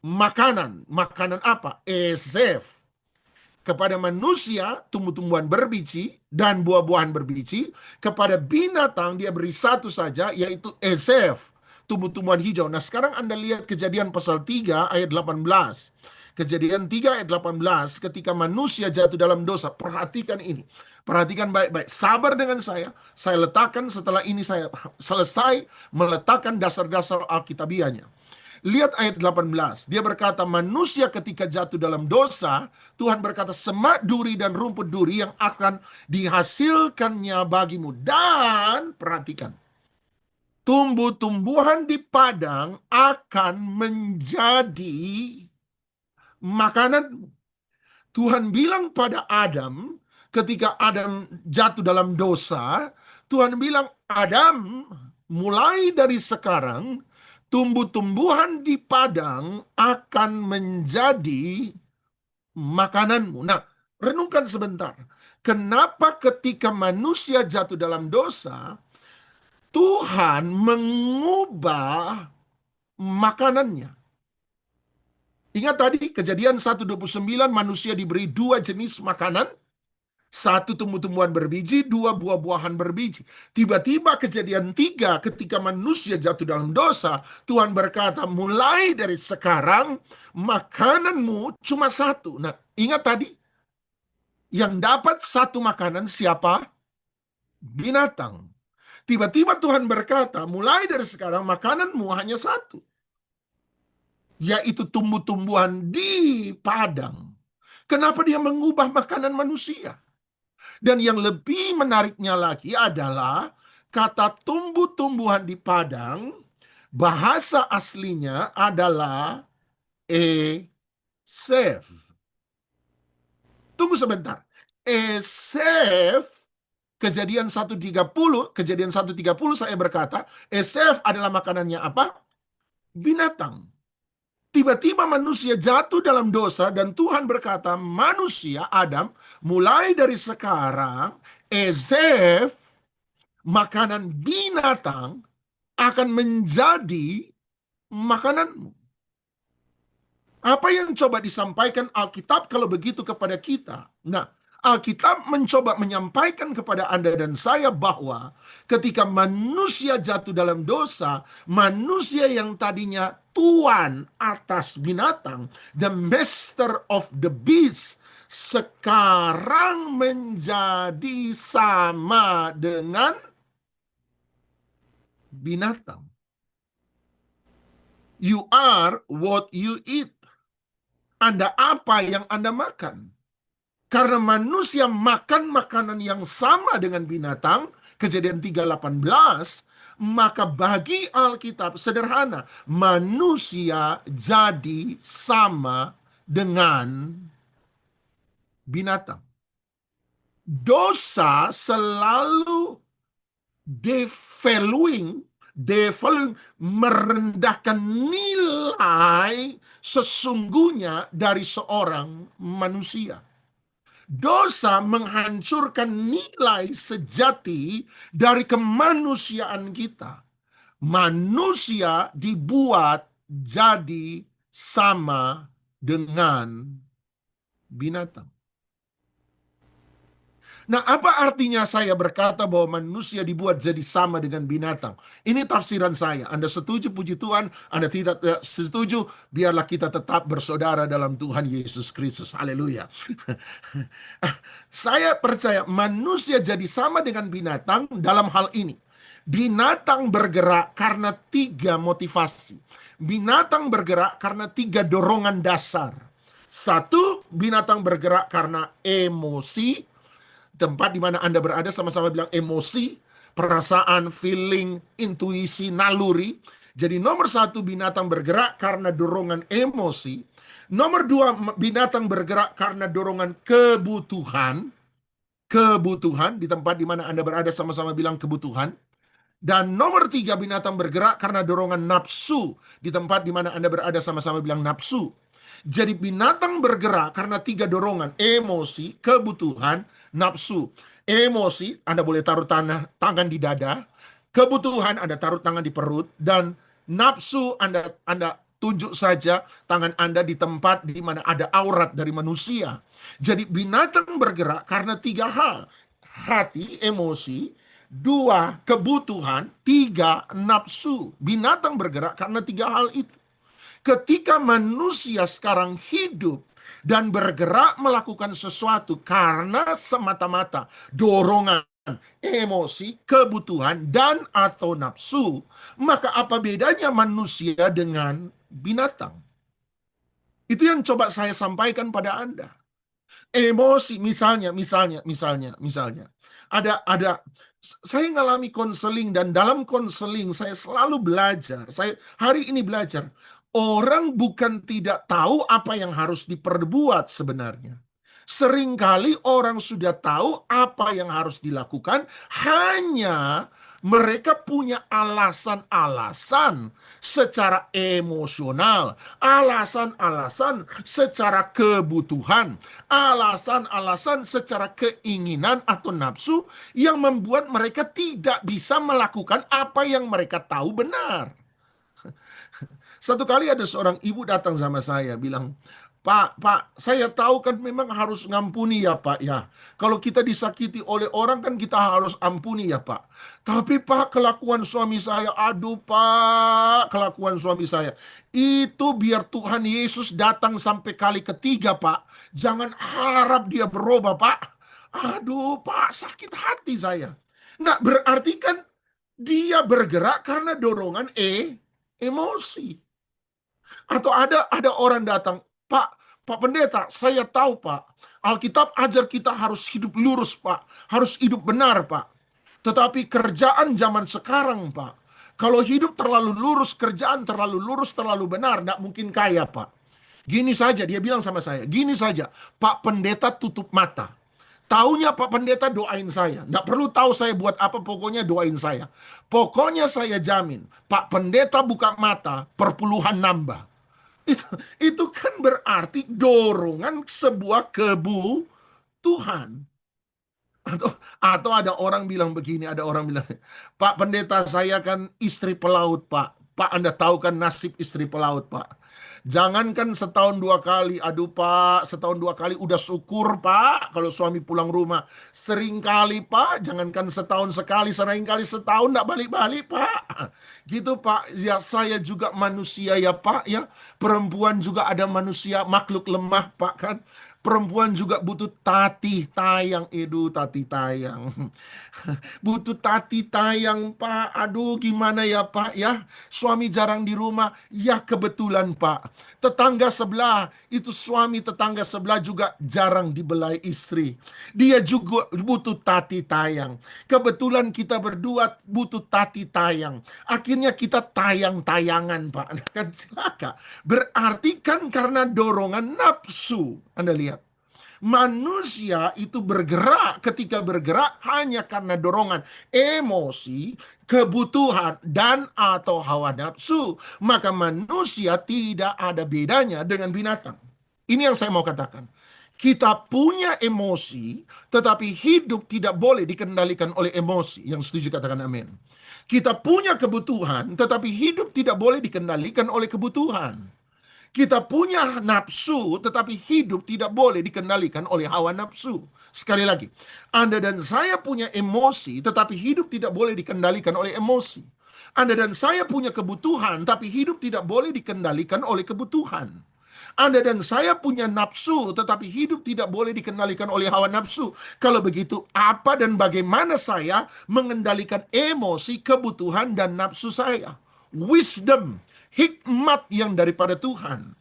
[SPEAKER 2] makanan. Makanan apa? Ezef. Kepada manusia, tumbuh-tumbuhan berbiji dan buah-buahan berbiji. Kepada binatang, dia beri satu saja, yaitu ezef, tumbuh-tumbuhan hijau. Nah, sekarang Anda lihat Kejadian pasal 3 ayat 18. Kejadian 3 ayat 18, ketika manusia jatuh dalam dosa. Perhatikan ini. Perhatikan baik-baik. Sabar dengan saya letakkan setelah ini saya selesai meletakkan dasar-dasar Alkitabiahnya. Lihat ayat 18. Dia berkata, manusia ketika jatuh dalam dosa, Tuhan berkata, semak duri dan rumput duri yang akan dihasilkannya bagimu. Dan, perhatikan, tumbuh-tumbuhan di padang akan menjadi makanan. Tuhan bilang pada Adam, ketika Adam jatuh dalam dosa, Tuhan bilang, Adam, mulai dari sekarang, tumbuh-tumbuhan di padang akan menjadi makananmu. Nah, renungkan sebentar. Kenapa ketika manusia jatuh dalam dosa, Tuhan mengubah makanannya? Ingat tadi Kejadian 1:29, manusia diberi dua jenis makanan, satu tumbuh-tumbuhan berbiji, dua buah-buahan berbiji. Tiba-tiba Kejadian 3, ketika manusia jatuh dalam dosa, Tuhan berkata, mulai dari sekarang makananmu cuma satu. Nah, ingat tadi, yang dapat satu makanan siapa? Binatang. Tiba-tiba Tuhan berkata, mulai dari sekarang makananmu hanya satu, yaitu tumbuh-tumbuhan di padang. Kenapa dia mengubah makanan manusia? Dan yang lebih menariknya lagi adalah kata tumbuh-tumbuhan di padang, bahasa aslinya adalah esef. Tunggu sebentar. Esef, Kejadian 1:30 saya berkata, esef adalah makanannya apa? Binatang. Tiba-tiba manusia jatuh dalam dosa dan Tuhan berkata, manusia, Adam, mulai dari sekarang, esef, makanan binatang, akan menjadi makananmu. Apa yang coba disampaikan Alkitab kalau begitu kepada kita? Nah, Alkitab mencoba menyampaikan kepada Anda dan saya bahwa ketika manusia jatuh dalam dosa, manusia yang tadinya tuan atas binatang, the master of the beast, sekarang menjadi sama dengan binatang. You are what you eat. Anda apa yang Anda makan. Karena manusia makan makanan yang sama dengan binatang, Kejadian 3:18, maka bagi Alkitab sederhana, manusia jadi sama dengan binatang. Dosa selalu devaluing, merendahkan nilai sesungguhnya dari seorang manusia. Dosa menghancurkan nilai sejati dari kemanusiaan kita. Manusia dibuat jadi sama dengan binatang. Nah, apa artinya saya berkata bahwa manusia dibuat jadi sama dengan binatang? Ini tafsiran saya. Anda setuju, puji Tuhan. Anda tidak setuju, biarlah kita tetap bersaudara dalam Tuhan Yesus Kristus. Haleluya. Saya percaya manusia jadi sama dengan binatang dalam hal ini. Binatang bergerak karena 3 motivasi. Binatang bergerak karena 3 dorongan dasar. 1, binatang bergerak karena emosi. Tempat di mana Anda berada, sama-sama bilang emosi, perasaan, feeling, intuisi, naluri. Jadi nomor 1, binatang bergerak karena dorongan emosi. Nomor 2, binatang bergerak karena dorongan kebutuhan. Kebutuhan, di tempat di mana Anda berada, sama-sama bilang kebutuhan. Dan nomor 3, binatang bergerak karena dorongan nafsu. Di tempat di mana Anda berada, sama-sama bilang nafsu. Jadi binatang bergerak karena 3 dorongan, emosi, kebutuhan, nafsu. Emosi, Anda boleh taruh tangan di dada. Kebutuhan, Anda taruh tangan di perut. Dan nafsu, Anda tunjuk saja tangan Anda di tempat di mana ada aurat dari manusia. Jadi binatang bergerak karena 3 hal. Hati, emosi. 2, kebutuhan. 3, nafsu. Binatang bergerak karena 3 hal itu. Ketika manusia sekarang hidup dan bergerak melakukan sesuatu karena semata-mata dorongan, emosi, kebutuhan, dan atau nafsu, maka apa bedanya manusia dengan binatang? Itu yang coba saya sampaikan pada Anda. Emosi, misalnya. Ada saya ngalami konseling, dan dalam konseling saya selalu belajar. Saya hari ini belajar. Orang bukan tidak tahu apa yang harus diperbuat sebenarnya. Seringkali orang sudah tahu apa yang harus dilakukan, hanya Mereka punya alasan-alasan secara emosional, alasan-alasan secara kebutuhan, alasan-alasan secara keinginan atau nafsu yang membuat mereka tidak bisa melakukan apa yang mereka tahu benar. Satu kali ada seorang ibu datang sama saya bilang, Pak, saya tahu kan memang harus ngampuni ya Pak ya. Kalau kita disakiti oleh orang kan kita harus ampuni ya Pak. Tapi Pak, kelakuan suami saya, aduh Pak, kelakuan suami saya. Itu biar Tuhan Yesus datang sampai kali ketiga Pak. Jangan harap dia berubah Pak. Aduh Pak, sakit hati saya. Nah, berarti kan dia bergerak karena dorongan emosi. Atau ada orang datang, Pak Pendeta, saya tahu Pak, Alkitab ajar kita harus hidup lurus Pak, harus hidup benar Pak. Tetapi kerjaan zaman sekarang Pak, kalau hidup terlalu lurus, kerjaan terlalu lurus, terlalu benar, tidak mungkin kaya Pak. Gini saja, dia bilang sama saya, gini saja, Pak Pendeta tutup mata. Taunya Pak Pendeta doain saya. Nggak perlu tahu saya buat apa, pokoknya doain saya. Pokoknya saya jamin, Pak Pendeta buka mata, perpuluhan nambah. Itu, itu kan berarti dorongan sebuah kebutuhan. Atau ada orang bilang begini, ada orang bilang, Pak Pendeta saya kan istri pelaut Pak. Pak Anda tahu kan nasib istri pelaut Pak. Jangankan setahun dua kali, aduh Pak, setahun dua kali udah syukur Pak kalau suami pulang rumah. Sering kali Pak, jangankan setahun sekali, sering kali setahun nggak balik-balik Pak. Gitu Pak, ya saya juga manusia ya Pak ya. Perempuan juga ada manusia, makhluk lemah Pak kan. Perempuan juga butuh tati tayang, tati tayang. Butuh tati tayang Pak. Aduh gimana ya Pak ya. Suami jarang di rumah. Ya kebetulan Pak. Tetangga sebelah, itu suami tetangga sebelah juga jarang dibelai istri. Dia juga butuh tati tayang. Kebetulan kita berdua butuh tati tayang. Akhirnya kita tayang-tayangan Pak. Kan celaka. Berarti kan karena dorongan nafsu. Anda lihat. Manusia itu bergerak, ketika bergerak hanya karena dorongan emosi, kebutuhan, dan atau hawa nafsu. Maka manusia tidak ada bedanya dengan binatang. Ini yang saya mau katakan. Kita punya emosi, tetapi hidup tidak boleh dikendalikan oleh emosi. Yang setuju katakan amin. Kita punya kebutuhan, tetapi hidup tidak boleh dikendalikan oleh kebutuhan. Kita punya nafsu, tetapi hidup tidak boleh dikendalikan oleh hawa nafsu. Sekali lagi, Anda dan saya punya emosi, tetapi hidup tidak boleh dikendalikan oleh emosi. Anda dan saya punya kebutuhan, tapi hidup tidak boleh dikendalikan oleh kebutuhan. Anda dan saya punya nafsu, tetapi hidup tidak boleh dikendalikan oleh hawa nafsu. Kalau begitu, apa dan bagaimana saya mengendalikan emosi, kebutuhan, dan nafsu saya? Wisdom, hikmat yang daripada Tuhan.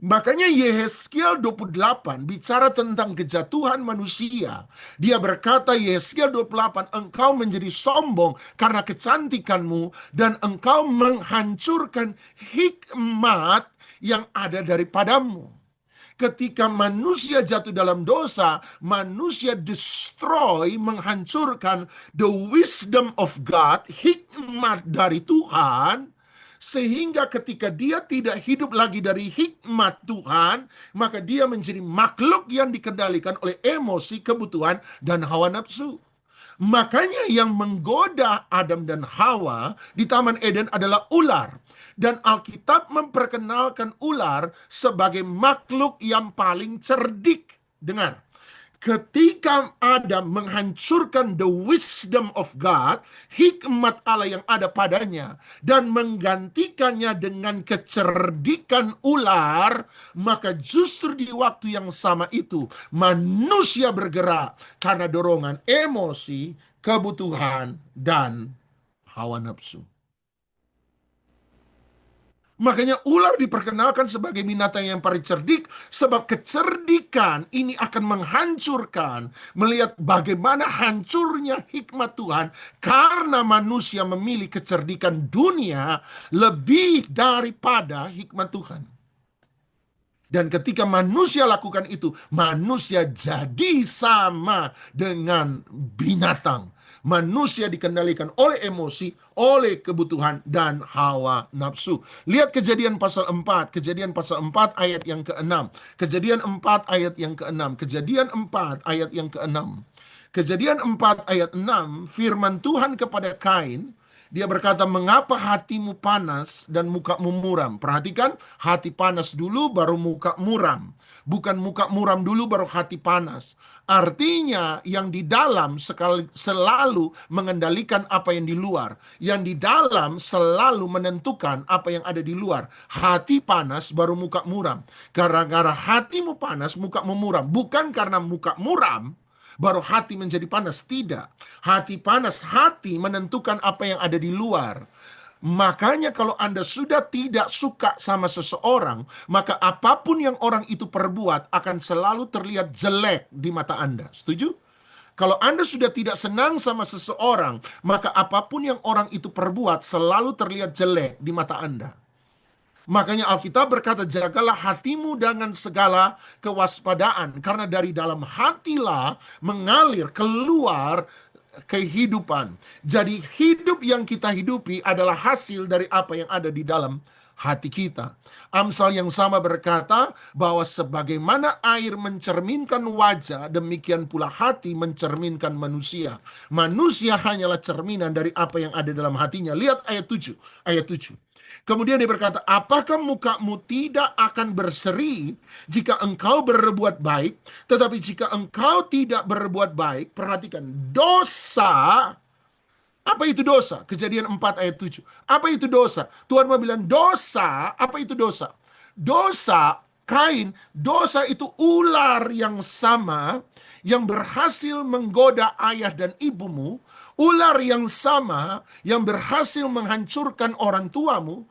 [SPEAKER 2] Makanya Yehezkiel 28 bicara tentang kejatuhan manusia. Dia berkata, Yehezkiel 28, engkau menjadi sombong karena kecantikanmu dan engkau menghancurkan hikmat yang ada daripadamu. Ketika manusia jatuh dalam dosa, manusia destroy, menghancurkan the wisdom of God, hikmat dari Tuhan, sehingga ketika dia tidak hidup lagi dari hikmat Tuhan, maka dia menjadi makhluk yang dikendalikan oleh emosi, kebutuhan, dan hawa nafsu. Makanya yang menggoda Adam dan Hawa di Taman Eden adalah ular. Dan Alkitab memperkenalkan ular sebagai makhluk yang paling cerdik. Dengar, ketika Adam menghancurkan the wisdom of God, hikmat Allah yang ada padanya, dan menggantikannya dengan kecerdikan ular, maka justru di waktu yang sama itu, manusia bergerak karena dorongan emosi, kebutuhan, dan hawa nafsu. Makanya ular diperkenalkan sebagai binatang yang paling cerdik, sebab kecerdikan ini akan menghancurkan, melihat bagaimana hancurnya hikmat Tuhan karena manusia memilih kecerdikan dunia lebih daripada hikmat Tuhan. Dan ketika manusia lakukan itu, manusia jadi sama dengan binatang. Manusia dikendalikan oleh emosi, oleh kebutuhan, dan hawa nafsu. Lihat Kejadian pasal 4, Kejadian pasal 4 ayat yang ke-6. Kejadian 4 ayat yang ke-6. Kejadian 4 ayat yang ke-6. Kejadian 4 ayat 6, firman Tuhan kepada Kain, dia berkata, mengapa hatimu panas dan mukamu muram? Perhatikan, hati panas dulu baru muka muram. Bukan muka muram dulu baru hati panas. Artinya yang di dalam selalu mengendalikan apa yang di luar. Yang di dalam selalu menentukan apa yang ada di luar. Hati panas baru muka muram. Gara-gara hatimu panas, mukamu muram. Bukan karena muka muram baru hati menjadi panas. Tidak. Hati panas, hati menentukan apa yang ada di luar. Makanya kalau Anda sudah tidak suka sama seseorang, maka apapun yang orang itu perbuat akan selalu terlihat jelek di mata Anda. Setuju? Kalau Anda sudah tidak senang sama seseorang, maka apapun yang orang itu perbuat selalu terlihat jelek di mata Anda. Makanya Alkitab berkata, jagalah hatimu dengan segala kewaspadaan, karena dari dalam hatilah mengalir keluar kehidupan. Jadi hidup yang kita hidupi adalah hasil dari apa yang ada di dalam hati kita. Amsal yang sama berkata bahwa sebagaimana air mencerminkan wajah, demikian pula hati mencerminkan manusia. Manusia hanyalah cerminan dari apa yang ada dalam hatinya. Lihat ayat 7. Ayat 7. Kemudian dia berkata, apakah mukamu tidak akan berseri jika engkau berbuat baik? Tetapi jika engkau tidak berbuat baik, perhatikan, dosa. Apa itu dosa? Kejadian 4 ayat 7. Apa itu dosa? Tuhan mau bilang dosa. Apa itu dosa? Dosa, Kain, dosa itu ular yang sama yang berhasil menggoda ayah dan ibumu, ular yang sama yang berhasil menghancurkan orang tuamu,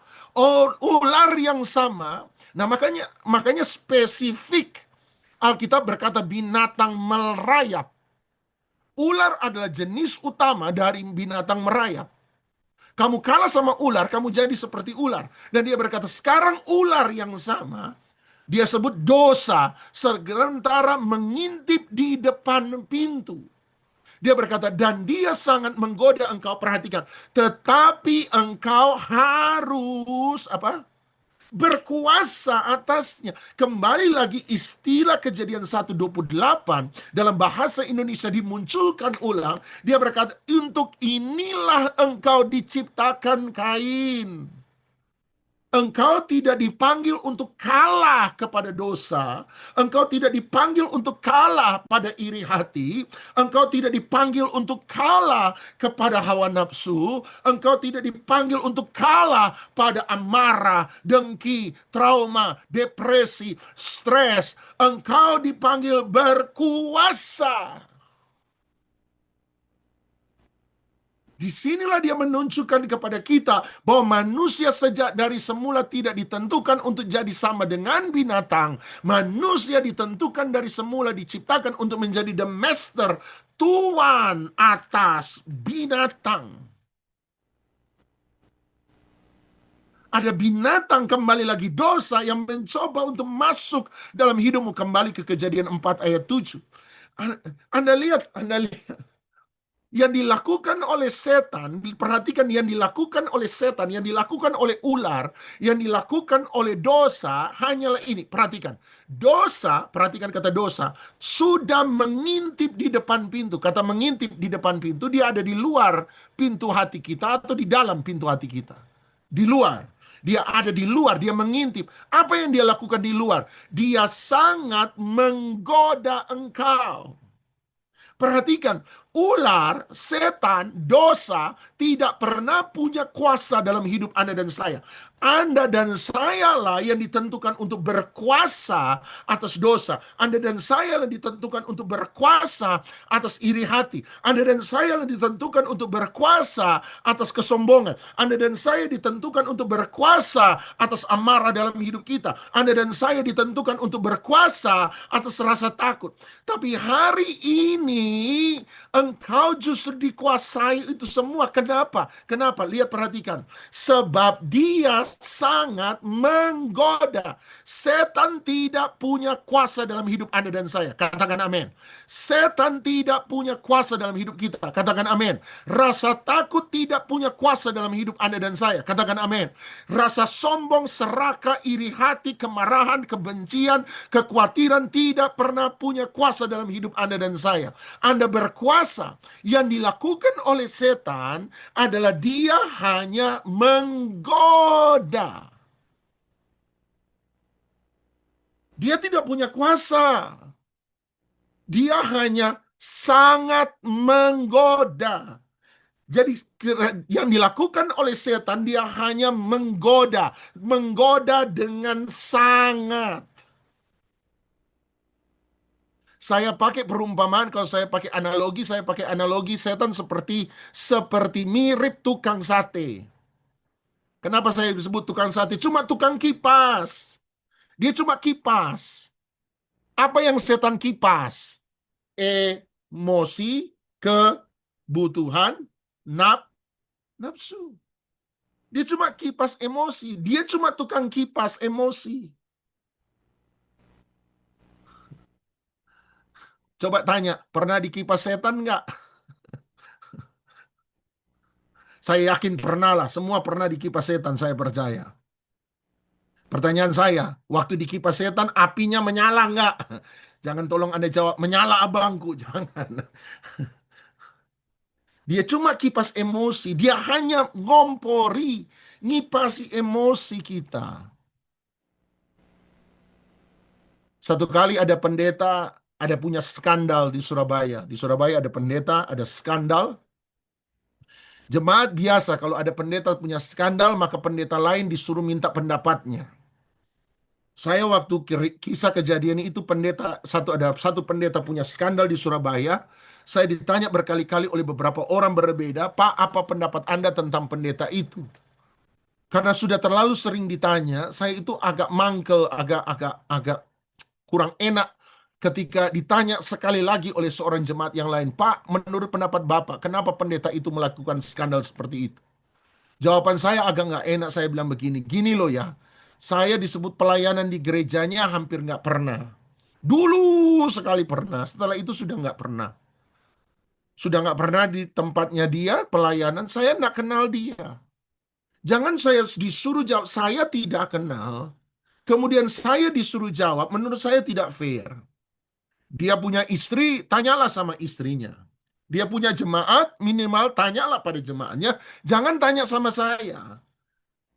[SPEAKER 2] ular yang sama. Nah, makanya spesifik Alkitab berkata binatang merayap. Ular adalah jenis utama dari binatang merayap. Kamu kalah sama ular, kamu jadi seperti ular. Dan dia berkata, sekarang ular yang sama, dia sebut dosa, sementara mengintip di depan pintu. Dia berkata, dan dia sangat menggoda engkau, perhatikan. Tetapi engkau harus, apa? Berkuasa atasnya. Kembali lagi istilah Kejadian 1:28 dalam bahasa Indonesia dimunculkan ulang. Dia berkata, untuk inilah engkau diciptakan, Kain. Engkau tidak dipanggil untuk kalah kepada dosa. Engkau tidak dipanggil untuk kalah pada iri hati. Engkau tidak dipanggil untuk kalah kepada hawa nafsu. Engkau tidak dipanggil untuk kalah pada amarah, dengki, trauma, depresi, stres. Engkau dipanggil berkuasa. Disinilah dia menunjukkan kepada kita bahwa manusia sejak dari semula tidak ditentukan untuk jadi sama dengan binatang. Manusia ditentukan dari semula diciptakan untuk menjadi the master, tuan atas binatang. Ada binatang, kembali lagi dosa yang mencoba untuk masuk dalam hidupmu. Kembali ke Kejadian 4 ayat 7. Anda lihat. Yang dilakukan oleh setan, perhatikan, yang dilakukan oleh setan, yang dilakukan oleh ular, yang dilakukan oleh dosa hanyalah ini. Perhatikan, dosa, perhatikan kata dosa, sudah mengintip di depan pintu. Kata mengintip di depan pintu, dia ada di luar pintu hati kita atau di dalam pintu hati kita. Di luar. Dia ada di luar, dia mengintip. Apa yang dia lakukan di luar? Dia sangat menggoda engkau. Perhatikan, ular, setan, dosa tidak pernah punya kuasa dalam hidup Anda dan saya. Anda dan sayalah yang ditentukan untuk berkuasa atas dosa. Anda dan saya yang ditentukan untuk berkuasa atas iri hati. Anda dan saya yang ditentukan untuk berkuasa atas kesombongan. Anda dan saya ditentukan untuk berkuasa atas amarah dalam hidup kita. Anda dan saya ditentukan untuk berkuasa atas rasa takut. Tapi hari ini Engkau justru dikuasai itu semua. Kenapa? Kenapa? Lihat, perhatikan. Sebab dia sangat menggoda. Setan tidak punya kuasa dalam hidup Anda dan saya. Katakan amin. Setan tidak punya kuasa dalam hidup kita. Katakan amin. Rasa takut tidak punya kuasa dalam hidup Anda dan saya. Katakan amin. Rasa sombong, serakah, iri hati, kemarahan, kebencian, kekhawatiran tidak pernah punya kuasa dalam hidup Anda dan saya. Anda berkuasa. Yang dilakukan oleh setan adalah dia hanya menggoda. Dia tidak punya kuasa. Dia hanya sangat menggoda. Jadi yang dilakukan oleh setan, dia hanya menggoda. Menggoda dengan sangat. Saya pakai perumpamaan, kalau saya pakai analogi setan seperti mirip tukang sate. Kenapa saya disebut tukang sate? Cuma tukang kipas. Dia cuma kipas. Apa yang setan kipas? Emosi, kebutuhan, nafsu. Dia cuma kipas emosi. Dia cuma tukang kipas emosi. Coba tanya, pernah dikipas setan nggak? Saya yakin pernah lah. Semua pernah dikipas setan, saya percaya. Pertanyaan saya, waktu dikipas setan, apinya menyala nggak? Jangan tolong Anda jawab, menyala abangku. Jangan. Dia cuma kipas emosi. Dia hanya ngompori, ngipasi emosi kita. Satu kali ada pendeta, ada punya skandal di Surabaya. Di Surabaya ada pendeta, ada skandal. Jemaat biasa kalau ada pendeta punya skandal, maka pendeta lain disuruh minta pendapatnya. Saya waktu kisah kejadian itu ada satu pendeta punya skandal di Surabaya. Saya ditanya berkali-kali oleh beberapa orang berbeda, Pak, apa pendapat Anda tentang pendeta itu? Karena sudah terlalu sering ditanya, saya itu agak mangkel, agak kurang enak ketika ditanya sekali lagi oleh seorang jemaat yang lain, Pak, menurut pendapat Bapak, kenapa pendeta itu melakukan skandal seperti itu? Jawaban saya agak nggak enak, saya bilang begini, gini loh ya, saya disebut pelayanan di gerejanya hampir nggak pernah. Dulu sekali pernah, setelah itu sudah nggak pernah. Sudah nggak pernah di tempatnya dia, pelayanan, saya nggak kenal dia. Jangan saya disuruh jawab, saya tidak kenal. Kemudian saya disuruh jawab, menurut saya tidak fair. Dia punya istri, tanyalah sama istrinya. Dia punya jemaat, minimal tanyalah pada jemaatnya. Jangan tanya sama saya.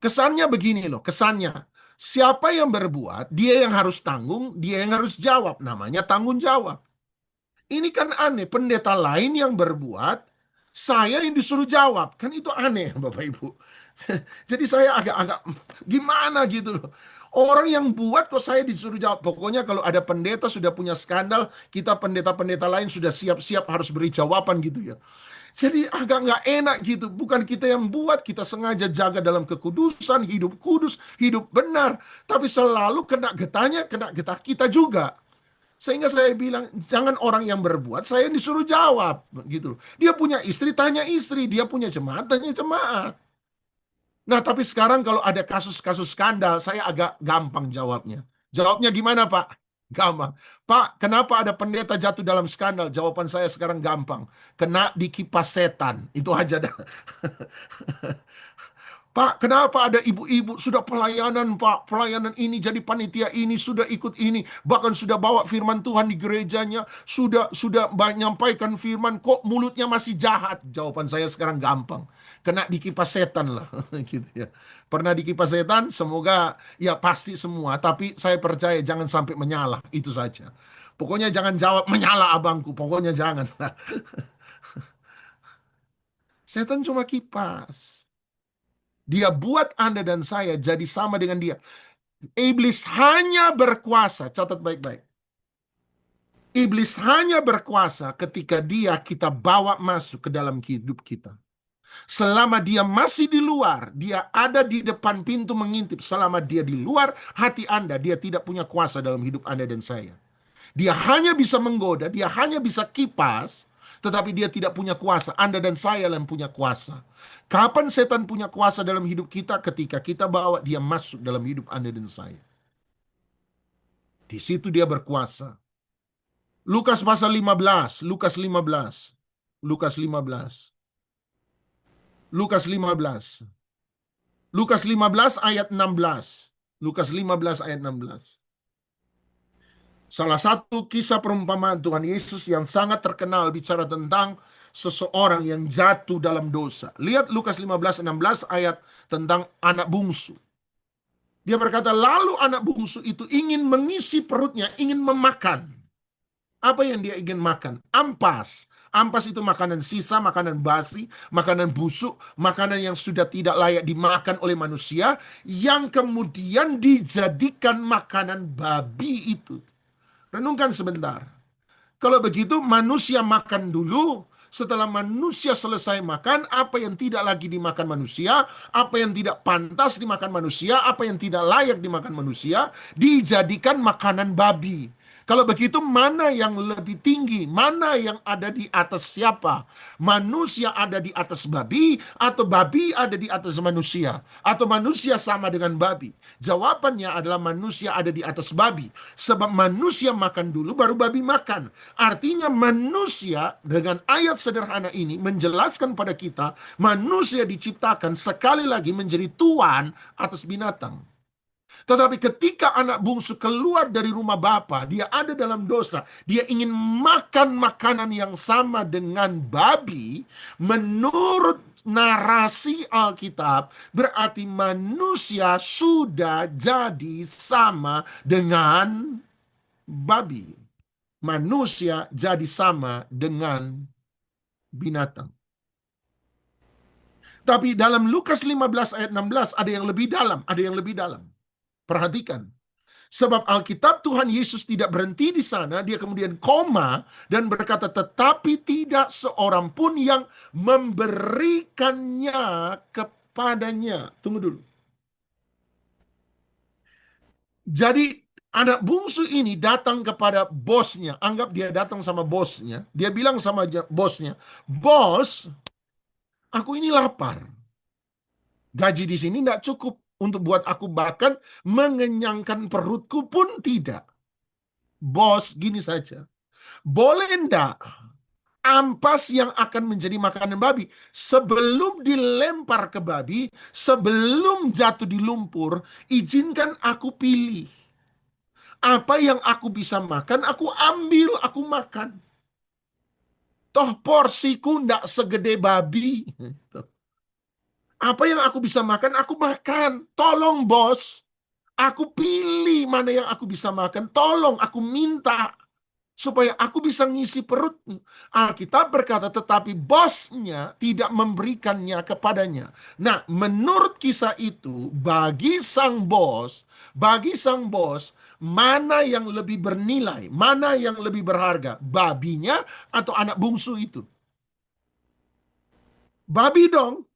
[SPEAKER 2] Kesannya begini loh, kesannya. Siapa yang berbuat, dia yang harus tanggung, dia yang harus jawab. Namanya tanggung jawab. Ini kan aneh, pendeta lain yang berbuat, saya yang disuruh jawab. Kan itu aneh, Bapak Ibu. Jadi saya agak-agak gimana gitu loh. Orang yang buat kok saya disuruh jawab. Pokoknya kalau ada pendeta sudah punya skandal, kita pendeta-pendeta lain sudah siap-siap harus beri jawaban gitu ya. Jadi agak nggak enak gitu. Bukan kita yang buat, kita sengaja jaga dalam kekudusan, hidup kudus, hidup benar. Tapi selalu kena getah kita juga. Sehingga saya bilang, jangan orang yang berbuat, saya yang disuruh jawab. Gitu. Dia punya istri, tanya istri. Dia punya jemaat, tanya jemaat. Nah, tapi sekarang kalau ada kasus-kasus skandal, saya agak gampang jawabnya. Jawabnya gimana, Pak? Gampang. Pak, kenapa ada pendeta jatuh dalam skandal? Jawaban saya sekarang gampang. Kena dikipas setan. Itu aja dah. Pak, kenapa ada ibu-ibu sudah pelayanan, Pak? Pelayanan ini jadi panitia ini, sudah ikut ini, bahkan sudah bawa firman Tuhan di gerejanya, sudah menyampaikan firman, kok mulutnya masih jahat? Jawaban saya sekarang gampang. Kena dikipas setan lah, gitu ya. Pernah dikipas setan? Semoga ya pasti semua, tapi saya percaya jangan sampai menyala, itu saja. Pokoknya jangan jawab menyala abangku, pokoknya jangan. Setan cuma kipas. Dia buat Anda dan saya jadi sama dengan dia. Iblis hanya berkuasa, catat baik-baik. Iblis hanya berkuasa ketika kita bawa masuk ke dalam hidup kita. Selama dia masih di luar, dia ada di depan pintu mengintip. Selama dia di luar hati Anda, dia tidak punya kuasa dalam hidup Anda dan saya. Dia hanya bisa menggoda, dia hanya bisa kipas. tetapi dia tidak punya kuasa. Anda dan saya yang punya kuasa. Kapan setan punya kuasa dalam hidup kita? Ketika kita bawa dia masuk dalam hidup Anda dan saya. Di situ dia berkuasa. Lukas pasal 15, Lukas 15. Lukas 15. Lukas 15. Lukas 15 ayat 16. Lukas 15 ayat 16. Salah satu kisah perumpamaan Tuhan Yesus yang sangat terkenal bicara tentang seseorang yang jatuh dalam dosa. Lihat Lukas 15:16 ayat tentang anak bungsu. Dia berkata, lalu anak bungsu itu ingin mengisi perutnya, ingin memakan. Apa yang dia ingin makan? Ampas. Ampas itu makanan sisa, makanan basi, makanan busuk, makanan yang sudah tidak layak dimakan oleh manusia, yang kemudian dijadikan makanan babi itu. Renungkan sebentar. Kalau begitu manusia makan dulu. Setelah manusia selesai makan, apa yang tidak lagi dimakan manusia, apa yang tidak pantas dimakan manusia, apa yang tidak layak dimakan manusia, dijadikan makanan babi. Kalau begitu mana yang lebih tinggi? Mana yang ada di atas siapa? Manusia ada di atas babi, atau babi ada di atas manusia? Atau manusia sama dengan babi? Jawabannya adalah manusia ada di atas babi. Sebab manusia makan dulu baru babi makan. Artinya manusia, dengan ayat sederhana ini menjelaskan pada kita, manusia diciptakan sekali lagi menjadi tuan atas binatang. Tetapi ketika anak bungsu keluar dari rumah bapa, dia ada dalam dosa, dia ingin makan makanan yang sama dengan babi. Menurut narasi Alkitab, berarti manusia sudah jadi sama dengan babi. Manusia jadi sama dengan binatang. Tapi dalam Lukas 15 ayat 16 ada yang lebih dalam, ada yang lebih dalam. Perhatikan. Sebab Alkitab Tuhan Yesus tidak berhenti di sana, dia kemudian koma dan berkata, tetapi tidak seorang pun yang memberikannya kepadanya. Tunggu dulu. Jadi anak bungsu ini datang kepada bosnya. Anggap dia datang sama bosnya. Dia bilang sama bosnya, bos, aku ini lapar. Gaji di sini tidak cukup untuk buat aku, bahkan mengenyangkan perutku pun tidak. Bos, gini saja. Boleh enggak ampas yang akan menjadi makanan babi, sebelum dilempar ke babi, sebelum jatuh di lumpur, izinkan aku pilih. Apa yang aku bisa makan, aku ambil, aku makan. Toh porsiku enggak segede babi. Apa yang aku bisa makan, aku makan. Tolong bos, aku pilih mana yang aku bisa makan. Tolong, aku minta. Supaya aku bisa ngisi perut. Alkitab berkata, tetapi bosnya tidak memberikannya kepadanya. Nah, menurut kisah itu, bagi sang bos, mana yang lebih bernilai, mana yang lebih berharga, babinya atau anak bungsu itu? Babi dong.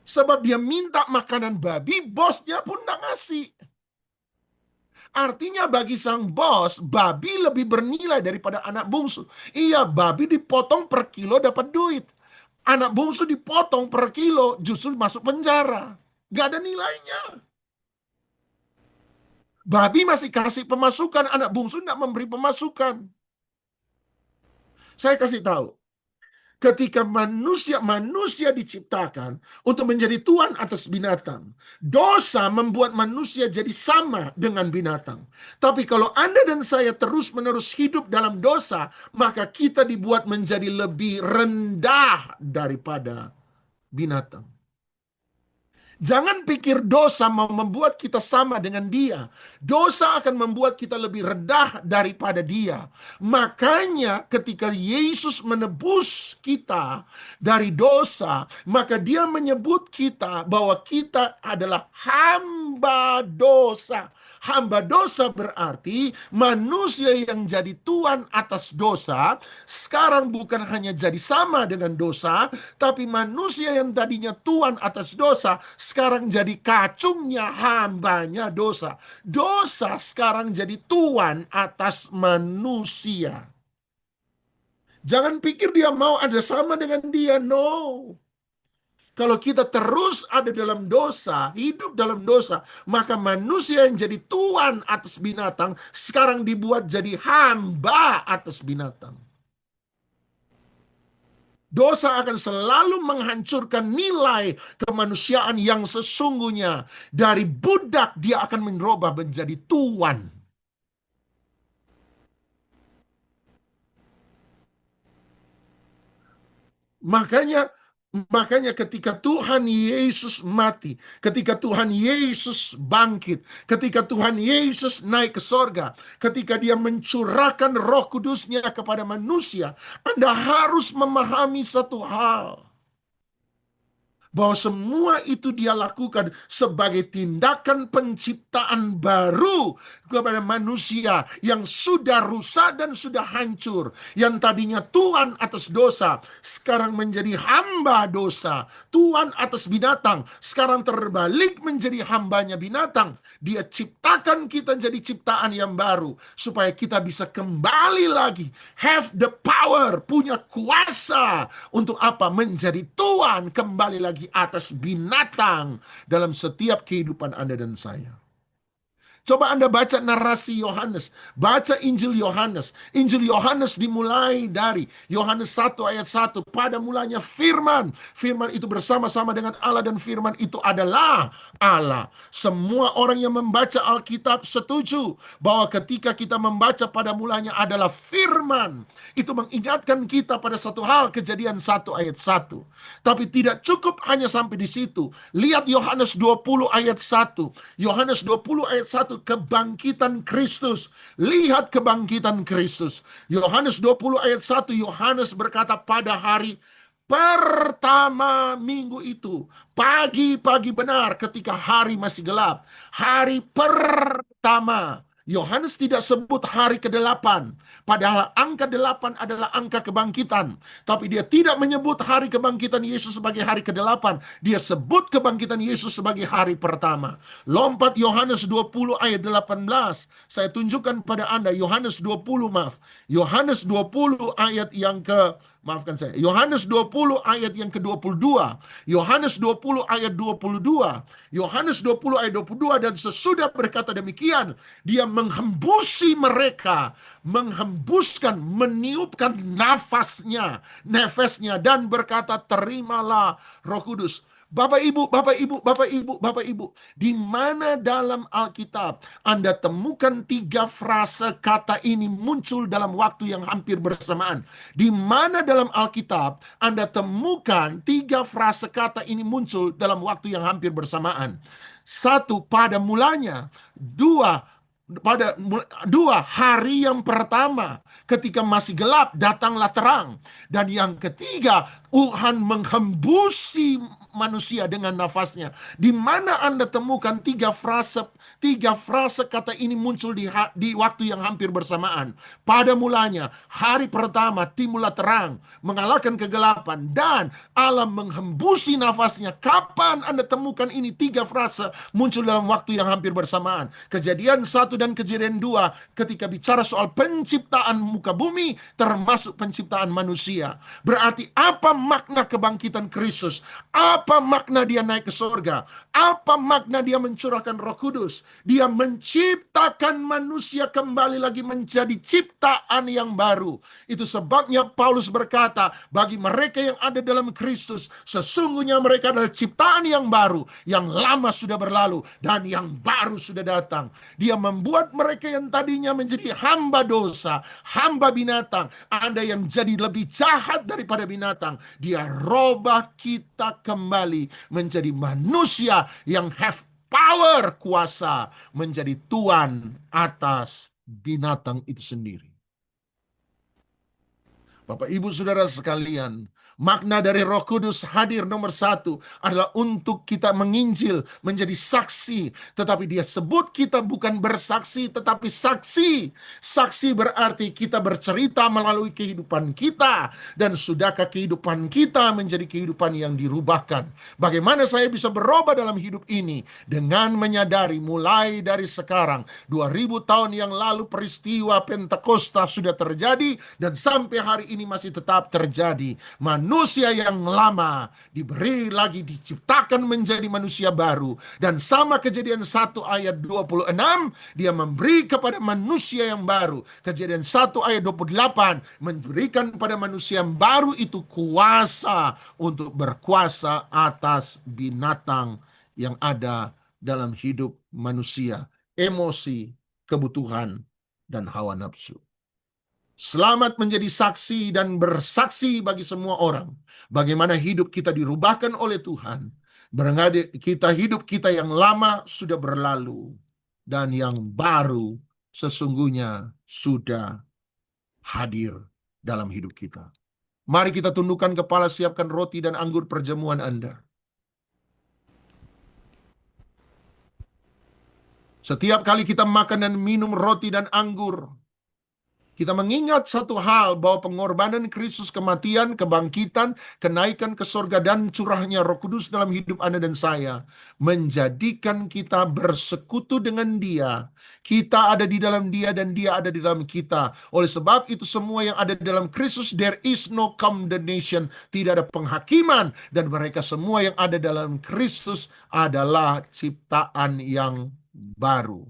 [SPEAKER 2] Sebab dia minta makanan babi, bosnya pun nggak ngasih. Artinya bagi sang bos, babi lebih bernilai daripada anak bungsu. Iya, babi dipotong per kilo dapat duit. Anak bungsu dipotong per kilo justru masuk penjara. Gak ada nilainya. Babi masih kasih pemasukan, anak bungsu tidak memberi pemasukan. Saya kasih tahu. Ketika manusia diciptakan untuk menjadi tuan atas binatang, dosa membuat manusia jadi sama dengan binatang. Tapi kalau Anda dan saya terus-menerus hidup dalam dosa, maka kita dibuat menjadi lebih rendah daripada binatang. Jangan pikir dosa mau membuat kita sama dengan dia. Dosa akan membuat kita lebih rendah daripada dia. Makanya ketika Yesus menebus kita dari dosa, maka dia menyebut kita bahwa kita adalah hamba dosa. Hamba dosa berarti manusia yang jadi tuan atas dosa, sekarang bukan hanya jadi sama dengan dosa, tapi manusia yang tadinya tuan atas dosa, sekarang jadi kacungnya, hambanya dosa. Dosa sekarang jadi tuan atas manusia. Jangan pikir dia mau ada sama dengan dia. No. Kalau kita terus ada dalam dosa, hidup dalam dosa, maka manusia yang jadi tuan atas binatang sekarang dibuat jadi hamba atas binatang. Dosa akan selalu menghancurkan nilai kemanusiaan yang sesungguhnya. Dari budak dia akan merubah menjadi tuan. Makanya Makanya ketika Tuhan Yesus mati, ketika Tuhan Yesus bangkit, ketika Tuhan Yesus naik ke sorga, ketika dia mencurahkan Roh Kudusnya kepada manusia, Anda harus memahami satu hal. Bahwa semua itu dia lakukan sebagai tindakan penciptaan baru kepada manusia yang sudah rusak dan sudah hancur. Yang tadinya tuan atas dosa, sekarang menjadi hamba dosa. Tuan atas binatang, sekarang terbalik menjadi hambanya binatang. Dia ciptakan kita jadi ciptaan yang baru. Supaya kita bisa kembali lagi. Have the power, punya kuasa. Untuk apa? Menjadi tuan kembali lagi atas binatang dalam setiap kehidupan Anda dan saya. Coba Anda baca narasi Yohanes, baca Injil Yohanes. Injil Yohanes dimulai dari Yohanes 1 ayat 1. Pada mulanya firman. Firman itu bersama-sama dengan Allah dan firman itu adalah Allah. Semua orang yang membaca Alkitab setuju bahwa ketika kita membaca pada mulanya adalah firman. Itu mengingatkan kita pada satu hal, Kejadian 1 ayat 1. Tapi tidak cukup hanya sampai di situ. Lihat Yohanes 20 ayat 1. Yohanes 20 ayat 1, kebangkitan Kristus. Lihat kebangkitan Kristus. Yohanes 20 ayat 1, Yohanes berkata pada hari pertama minggu itu, pagi-pagi benar ketika hari masih gelap. Hari pertama. Yohanes tidak sebut hari ke-8. Padahal angka 8 adalah angka kebangkitan. Tapi dia tidak menyebut hari kebangkitan Yesus sebagai hari ke-8. Dia sebut kebangkitan Yesus sebagai hari pertama. Lompat Yohanes 20 ayat 18. Saya tunjukkan pada Anda Yohanes 20, maaf. Yohanes 20 ayat yang maafkan saya. Yohanes 20 ayat yang ke-22. Yohanes 20 ayat 22. Yohanes 20 ayat 22, dan sesudah berkata demikian, dia menghembusi mereka, menghembuskan, meniupkan nafasnya, dan berkata, terimalah Roh Kudus. Bapak Ibu, Bapak Ibu, Bapak Ibu, Bapak Ibu, di mana dalam Alkitab Anda temukan 3 frase kata ini muncul dalam waktu yang hampir bersamaan? Di mana dalam Alkitab Anda temukan 3 frase kata ini muncul dalam waktu yang hampir bersamaan? 1, pada mulanya. 2, hari yang pertama ketika masih gelap datanglah terang. Dan yang ketiga, Tuhan menghembusi manusia dengan nafasnya. Di mana Anda temukan 3 frase kata ini muncul di waktu yang hampir bersamaan? Pada mulanya, hari pertama timbullah terang, mengalahkan kegelapan, dan Allah menghembusi nafasnya. Kapan Anda temukan ini 3 frase muncul dalam waktu yang hampir bersamaan? Kejadian 1 dan Kejadian 2 ketika bicara soal penciptaan muka bumi, termasuk penciptaan manusia. Berarti apa makna kebangkitan Kristus? Apa makna dia naik ke surga? Apa makna dia mencurahkan Roh Kudus? Dia menciptakan manusia kembali lagi menjadi ciptaan yang baru. Itu sebabnya Paulus berkata, bagi mereka yang ada dalam Kristus, sesungguhnya mereka adalah ciptaan yang baru. Yang lama sudah berlalu dan yang baru sudah datang. Dia membuat mereka yang tadinya menjadi hamba dosa, hamba binatang, Anda yang jadi lebih jahat daripada binatang, dia robah kita kembali menjadi manusia yang have power, kuasa, menjadi tuan atas binatang itu sendiri. Bapak Ibu Saudara sekalian, Makna dari Roh Kudus hadir nomor satu adalah untuk kita menginjil, menjadi saksi. Tetapi dia sebut kita bukan bersaksi, tetapi saksi. Saksi berarti kita bercerita melalui kehidupan kita. Dan sudahkah kehidupan kita menjadi kehidupan yang dirubahkan? Bagaimana saya bisa berubah dalam hidup ini? Dengan menyadari mulai dari sekarang, 2000 tahun yang lalu peristiwa Pentakosta sudah terjadi dan sampai hari ini masih tetap terjadi. Manusia yang lama diberi lagi diciptakan menjadi manusia baru. Dan sama Kejadian 1 ayat 26, dia memberi kepada manusia yang baru. Kejadian 1 ayat 28 memberikan pada manusia yang baru itu kuasa untuk berkuasa atas binatang yang ada dalam hidup manusia. Emosi, kebutuhan, dan hawa nafsu. Selamat menjadi saksi dan bersaksi bagi semua orang. Bagaimana hidup kita dirubahkan oleh Tuhan. Hidup kita yang lama sudah berlalu. Dan yang baru sesungguhnya sudah hadir dalam hidup kita. Mari kita tundukkan kepala, siapkan roti dan anggur perjamuan Anda. Setiap kali kita makan dan minum roti dan anggur, kita mengingat satu hal, bahwa pengorbanan Kristus, kematian, kebangkitan, kenaikan ke surga, dan curahnya Roh Kudus dalam hidup Anda dan saya menjadikan kita bersekutu dengan Dia. Kita ada di dalam Dia dan Dia ada di dalam kita. Oleh sebab itu semua yang ada di dalam Kristus, there is no condemnation, tidak ada penghakiman, dan mereka semua yang ada dalam Kristus adalah ciptaan yang baru.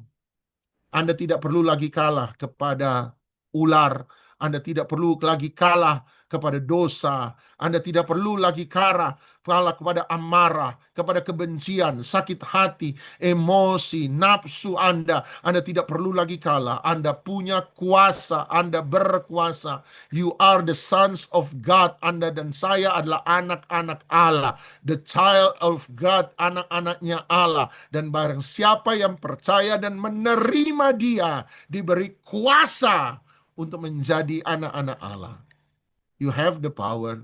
[SPEAKER 2] Anda tidak perlu lagi kalah kepada ular. Anda tidak perlu lagi kalah kepada dosa. Anda tidak perlu lagi kalah kepada amarah, kepada kebencian, sakit hati, emosi, nafsu Anda. Anda tidak perlu lagi kalah. Anda punya kuasa. Anda berkuasa. You are the sons of God. Anda dan saya adalah anak-anak Allah. The child of God, anak-anaknya Allah. Dan barang siapa yang percaya dan menerima Dia, diberi kuasa untuk menjadi anak-anak Allah. You have the power.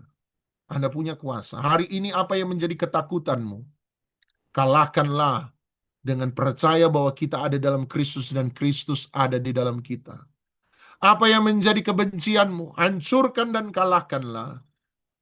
[SPEAKER 2] Anda punya kuasa. Hari ini apa yang menjadi ketakutanmu? Kalahkanlah dengan percaya bahwa kita ada dalam Kristus dan Kristus ada di dalam kita. Apa yang menjadi kebencianmu? Hancurkan dan kalahkanlah.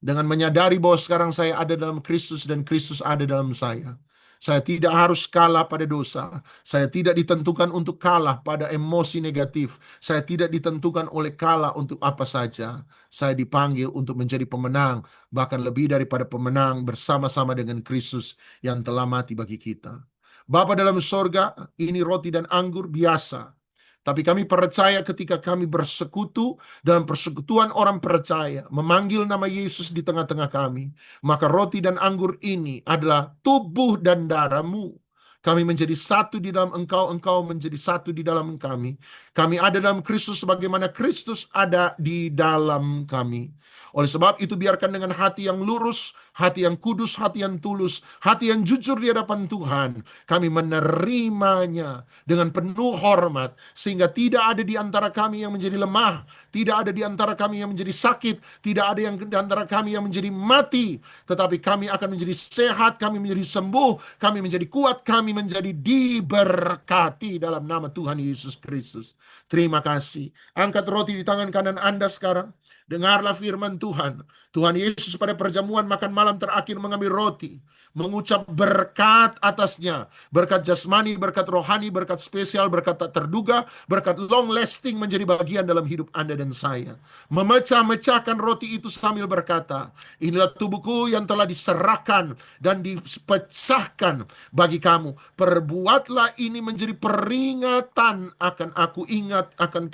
[SPEAKER 2] Dengan menyadari bahwa sekarang saya ada dalam Kristus dan Kristus ada dalam saya. Saya tidak harus kalah pada dosa. Saya tidak ditentukan untuk kalah pada emosi negatif. Saya tidak ditentukan oleh kalah untuk apa saja. Saya dipanggil untuk menjadi pemenang, bahkan lebih daripada pemenang bersama-sama dengan Kristus yang telah mati bagi kita. Bapa dalam sorga, ini roti dan anggur biasa. Tapi kami percaya ketika kami bersekutu dalam persekutuan orang percaya, memanggil nama Yesus di tengah-tengah kami, maka roti dan anggur ini adalah tubuh dan darah-Mu. Kami menjadi satu di dalam Engkau, Engkau menjadi satu di dalam kami. Kami ada dalam Kristus sebagaimana Kristus ada di dalam kami. Oleh sebab itu biarkan dengan hati yang lurus, hati yang kudus, hati yang tulus, hati yang jujur di hadapan Tuhan, kami menerimanya dengan penuh hormat, sehingga tidak ada di antara kami yang menjadi lemah, tidak ada di antara kami yang menjadi sakit, tidak ada yang di antara kami yang menjadi mati, tetapi kami akan menjadi sehat, kami menjadi sembuh, kami menjadi kuat, kami menjadi diberkati dalam nama Tuhan Yesus Kristus. Terima kasih. Angkat roti di tangan kanan Anda sekarang. Dengarlah firman Tuhan. Tuhan Yesus pada perjamuan makan malam terakhir mengambil roti, mengucap berkat atasnya. Berkat jasmani, berkat rohani, berkat spesial, berkat tak terduga, berkat long lasting menjadi bagian dalam hidup Anda dan saya. Memecah-mecahkan roti itu sambil berkata, inilah tubuhku yang telah diserahkan dan dipecahkan bagi kamu. Perbuatlah ini menjadi peringatan akan aku. Ingat akan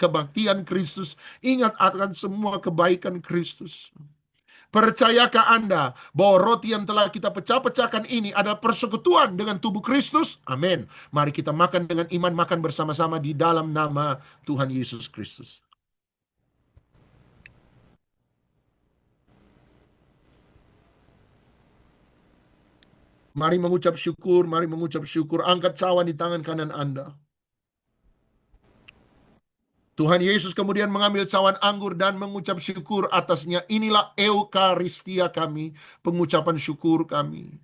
[SPEAKER 2] kebaktian Kristus. Ingat akan semua kebaikan Kristus. Percayakah Anda bahwa roti yang telah kita pecah-pecahkan ini adalah persekutuan dengan tubuh Kristus? Amin. Mari kita makan dengan iman, makan bersama-sama di dalam nama Tuhan Yesus Kristus. Mari mengucap syukur, mari mengucap syukur. Angkat cawan di tangan kanan Anda. Tuhan Yesus kemudian mengambil cawan anggur dan mengucap syukur atasnya. Inilah eukaristia kami, pengucapan syukur kami.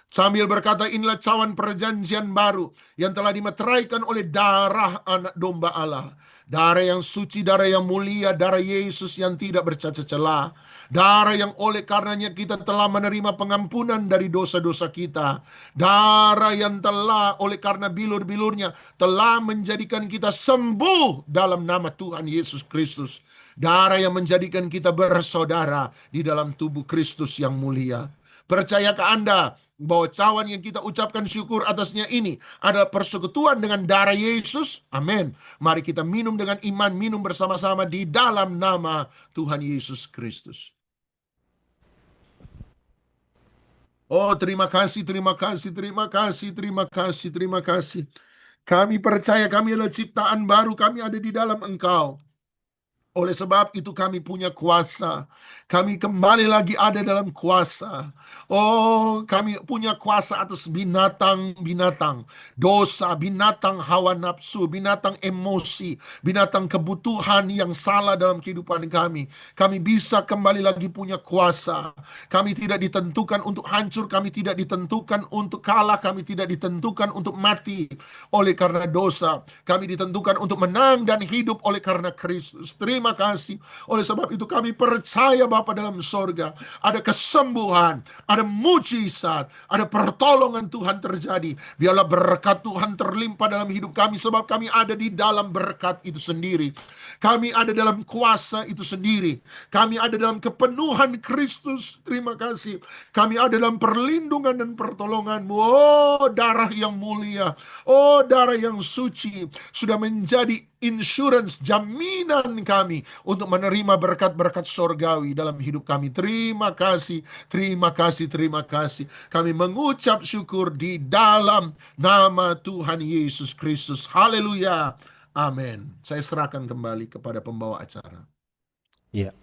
[SPEAKER 2] Sambil berkata, inilah cawan perjanjian baru yang telah dimeteraikan oleh darah anak domba Allah. Darah yang suci, darah yang mulia, darah Yesus yang tidak bercacat celah. Darah yang oleh karenanya kita telah menerima pengampunan dari dosa-dosa kita. Darah yang telah oleh karena bilur-bilurnya telah menjadikan kita sembuh dalam nama Tuhan Yesus Kristus. Darah yang menjadikan kita bersaudara di dalam tubuh Kristus yang mulia. Percayakah Anda bahwa cawan yang kita ucapkan syukur atasnya ini adalah persekutuan dengan darah Yesus? Amin. Mari kita minum dengan iman, minum bersama-sama di dalam nama Tuhan Yesus Kristus. Oh, terima kasih, terima kasih, terima kasih, terima kasih, terima kasih. Kami percaya kami adalah ciptaan baru, kami ada di dalam Engkau. Oleh sebab itu kami punya kuasa. Kami kembali lagi ada dalam kuasa. Oh, kami punya kuasa atas binatang-binatang. Dosa, binatang hawa nafsu, binatang emosi, binatang kebutuhan yang salah dalam kehidupan kami. Kami bisa kembali lagi punya kuasa. Kami tidak ditentukan untuk hancur, kami tidak ditentukan untuk kalah, kami tidak ditentukan untuk mati oleh karena dosa. Kami ditentukan untuk menang dan hidup oleh karena Kristus. Terima kasih. Oleh sebab itu kami percaya Bapa dalam sorga, ada kesembuhan, ada mujizat, ada pertolongan Tuhan terjadi. Biarlah berkat Tuhan terlimpah dalam hidup kami, sebab kami ada di dalam berkat itu sendiri. Kami ada dalam kuasa itu sendiri. Kami ada dalam kepenuhan Kristus. Terima kasih. Kami ada dalam perlindungan dan pertolongan-Mu. Oh, darah yang mulia. Oh, darah yang suci sudah menjadi insurance, jaminan kami untuk menerima berkat-berkat sorgawi dalam hidup kami. Terima kasih, terima kasih, terima kasih. Kami mengucap syukur di dalam nama Tuhan Yesus Kristus. Haleluya. Amin. Saya serahkan kembali kepada pembawa acara.
[SPEAKER 1] Ya,